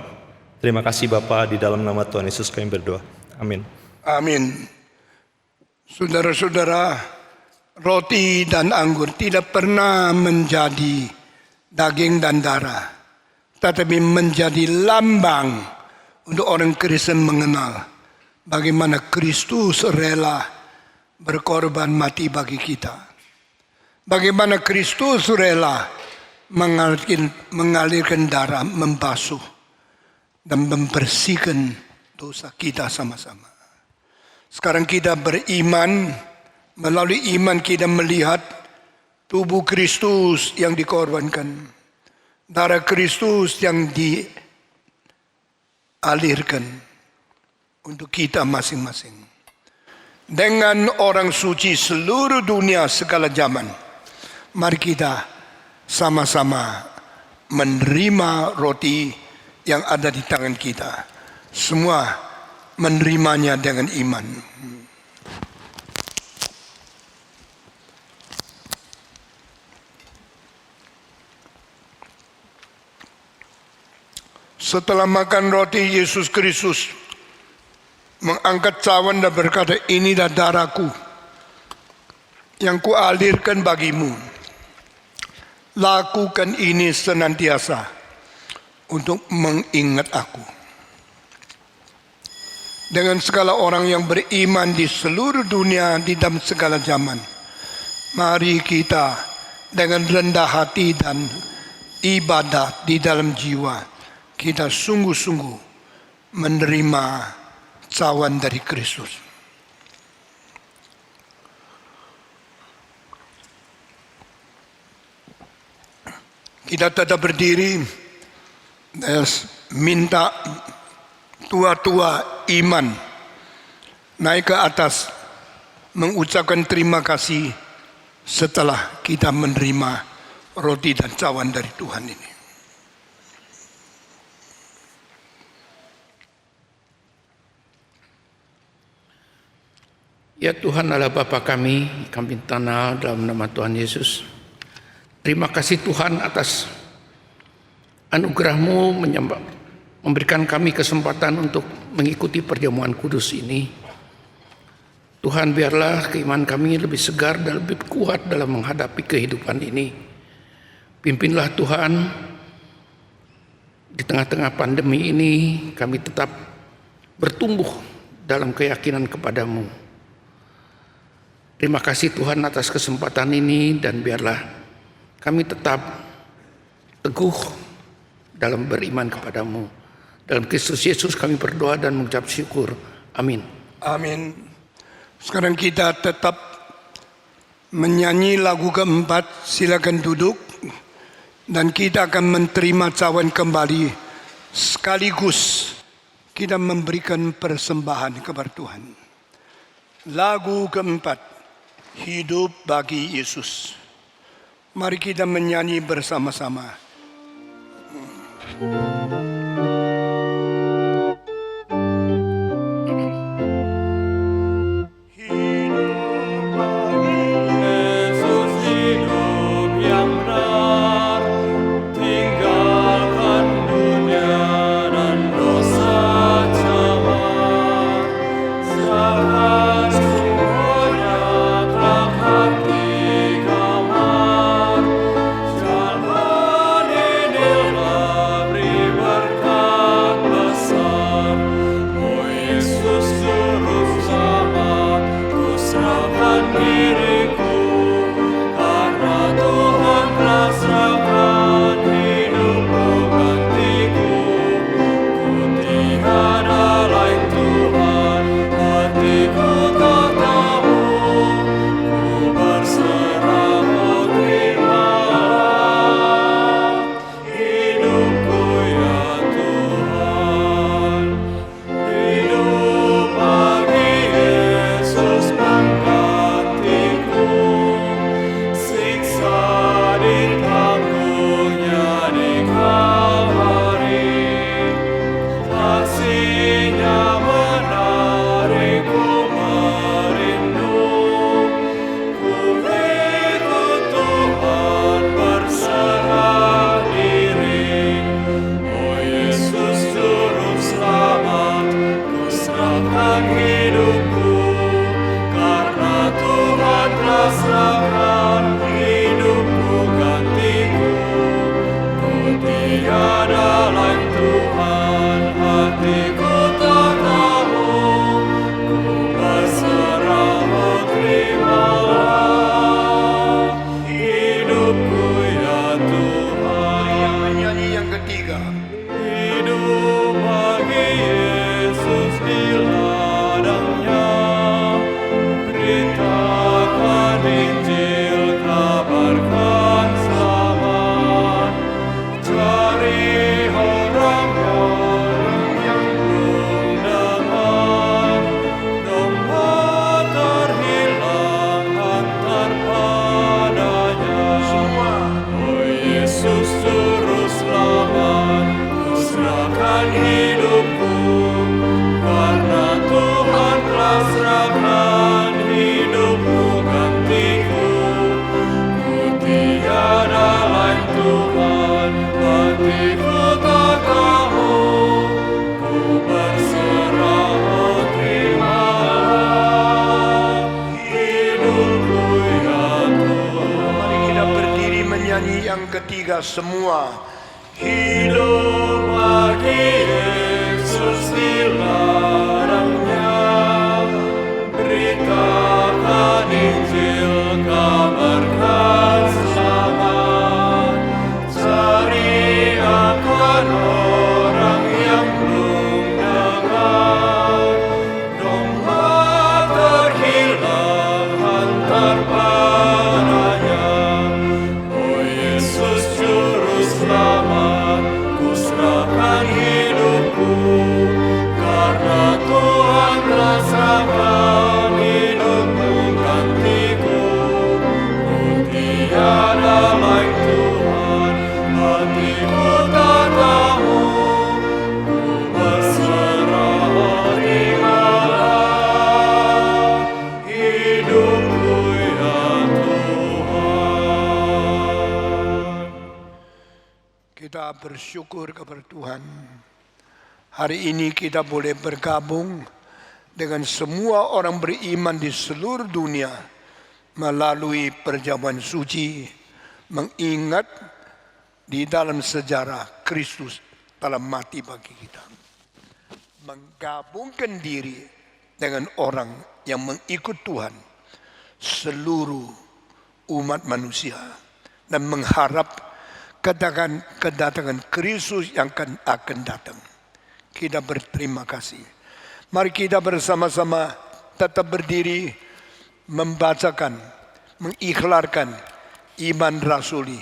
Terima kasih Bapa, di dalam nama Tuhan Yesus kami berdoa. Amin.
Amin. Saudara-saudara, roti dan anggur tidak pernah menjadi daging dan darah, tetapi menjadi lambang untuk orang Kristen mengenal bagaimana Kristus rela berkorban mati bagi kita. Bagaimana Kristus rela mengalirkan darah, membasuh dan membersihkan dosa kita sama-sama. Sekarang kita beriman, melalui iman kita melihat tubuh Kristus yang dikorbankan, darah Kristus yang dialirkan untuk kita masing-masing. Dengan orang suci seluruh dunia segala zaman, mari kita sama-sama menerima roti yang ada di tangan kita. Semua menerimanya dengan iman. Setelah makan roti, Yesus Kristus mengangkat cawan dan berkata, "Inilah darahku yang kualirkan bagimu. Lakukan ini senantiasa untuk mengingat aku." Dengan segala orang yang beriman di seluruh dunia, di dalam segala zaman, mari kita dengan rendah hati dan ibadah di dalam jiwa, kita sungguh-sungguh menerima cawan dari Kristus. Kita tetap berdiri. Minta tua-tua iman naik ke atas mengucapkan terima kasih setelah kita menerima roti dan cawan dari Tuhan ini.
Ya Tuhan Allah Bapa kami kenal dalam nama Tuhan Yesus. Terima kasih Tuhan atas anugerah-Mu memberikan kami kesempatan untuk mengikuti perjamuan kudus ini. Tuhan, biarlah keimanan kami lebih segar dan lebih kuat dalam menghadapi kehidupan ini. Pimpinlah Tuhan, di tengah-tengah pandemi ini kami tetap bertumbuh dalam keyakinan kepada-Mu. Terima kasih Tuhan atas kesempatan ini, dan biarlah kami tetap teguh dalam beriman kepada-Mu. Dalam Kristus Yesus kami berdoa dan mengucap syukur. Amin.
Amin. Sekarang kita tetap menyanyi lagu keempat. Silakan duduk. Dan kita akan menerima cawan kembali. Sekaligus kita memberikan persembahan kepada Tuhan. Lagu keempat, Hidup bagi Yesus. Mari kita menyanyi bersama-sama.
Yesus hidup yang benar, tinggalkan dunia dan dosa camar. Saat sumbernya kelak hati kamar,
ketiga semua.
Hidup bagi Yesus di ladangnya, beritakan Injil, kabarkan selamat, cari akan orang yang belum dengar, domba terhilang hantar padanya. Oh Yesus Juru Selamat, ku serahkan hidupku, karena Tuhan rasakan hidupmu gantiku. Ku tiada lain Tuhan, hatiku tatamu, ku berserah di Allah, hidupku ya Tuhan.
Kita bersyukur kepada Tuhan. Hari ini kita boleh bergabung dengan semua orang beriman di seluruh dunia melalui perjamuan suci, mengingat di dalam sejarah Kristus telah mati bagi kita. Menggabungkan diri dengan orang yang mengikut Tuhan, seluruh umat manusia, dan mengharap kedatangan Kristus yang akan datang. Kita berterima kasih. Mari kita bersama-sama tetap berdiri, membacakan, mengiklarkan iman rasuli.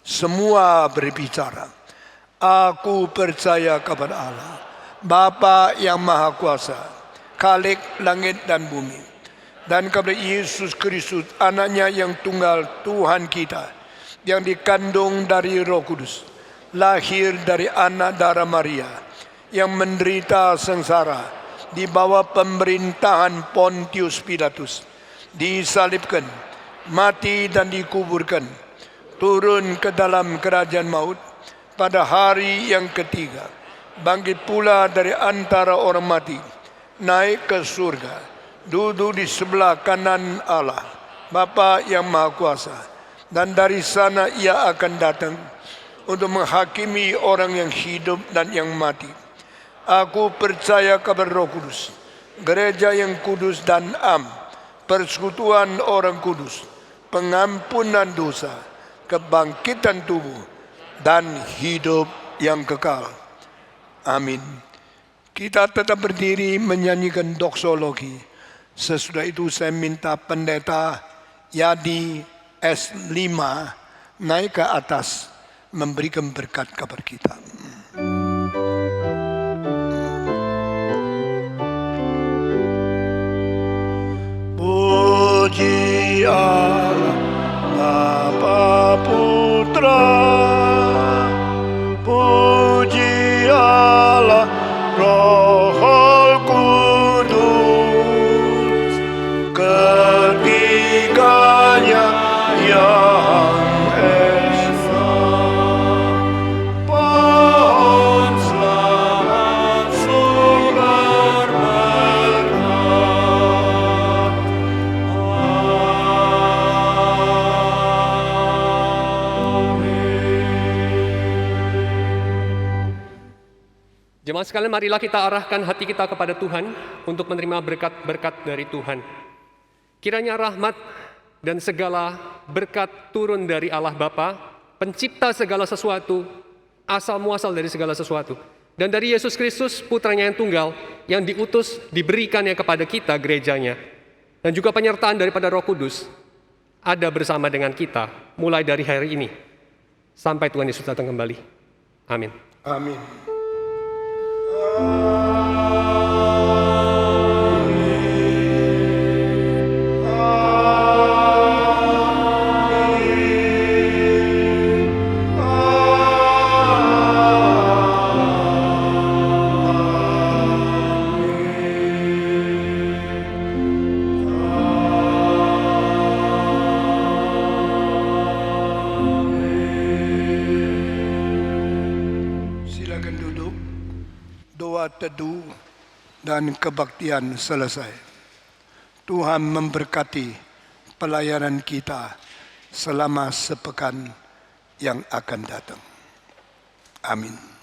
Semua berbicara, aku percaya kepada Allah, Bapa yang Maha Kuasa, Khalik langit dan bumi, dan kepada Yesus Kristus, anaknya yang tunggal, Tuhan kita, yang dikandung dari Roh Kudus, lahir dari anak darah Maria, yang menderita sengsara di bawah pemerintahan Pontius Pilatus, disalibkan, mati dan dikuburkan, turun ke dalam kerajaan maut, pada hari yang ketiga bangkit pula dari antara orang mati, naik ke surga, duduk di sebelah kanan Allah, Bapa yang Maha Kuasa, dan dari sana ia akan datang untuk menghakimi orang yang hidup dan yang mati. Aku percaya kepada Roh Kudus, gereja yang kudus dan am, persekutuan orang kudus, pengampunan dosa, kebangkitan tubuh, dan hidup yang kekal. Amin. Kita tetap berdiri menyanyikan doksologi. Sesudah itu saya minta pendeta Yadi S5 naik ke atas memberikan berkat kepada kita. Puji Allah Bapa Putra, puji Allah Roh Kudus, ketiganya yang esa. Pohon selamat sumber berkat.
Jemaat sekalian, marilah kita arahkan hati kita kepada Tuhan untuk menerima berkat-berkat dari Tuhan. Kiranya rahmat dan segala berkat turun dari Allah Bapa, pencipta segala sesuatu, asal muasal dari segala sesuatu, dan dari Yesus Kristus, putranya yang tunggal, yang diutus, diberikannya kepada kita, gerejanya, dan juga penyertaan daripada Roh Kudus, ada bersama dengan kita, mulai dari hari ini, sampai Tuhan Yesus datang kembali. Amin.
Amin. Silakan duduk. Doa teduh dan kebaktian selesai. Tuhan memberkati pelayanan kita selama sepekan yang akan datang. Amin.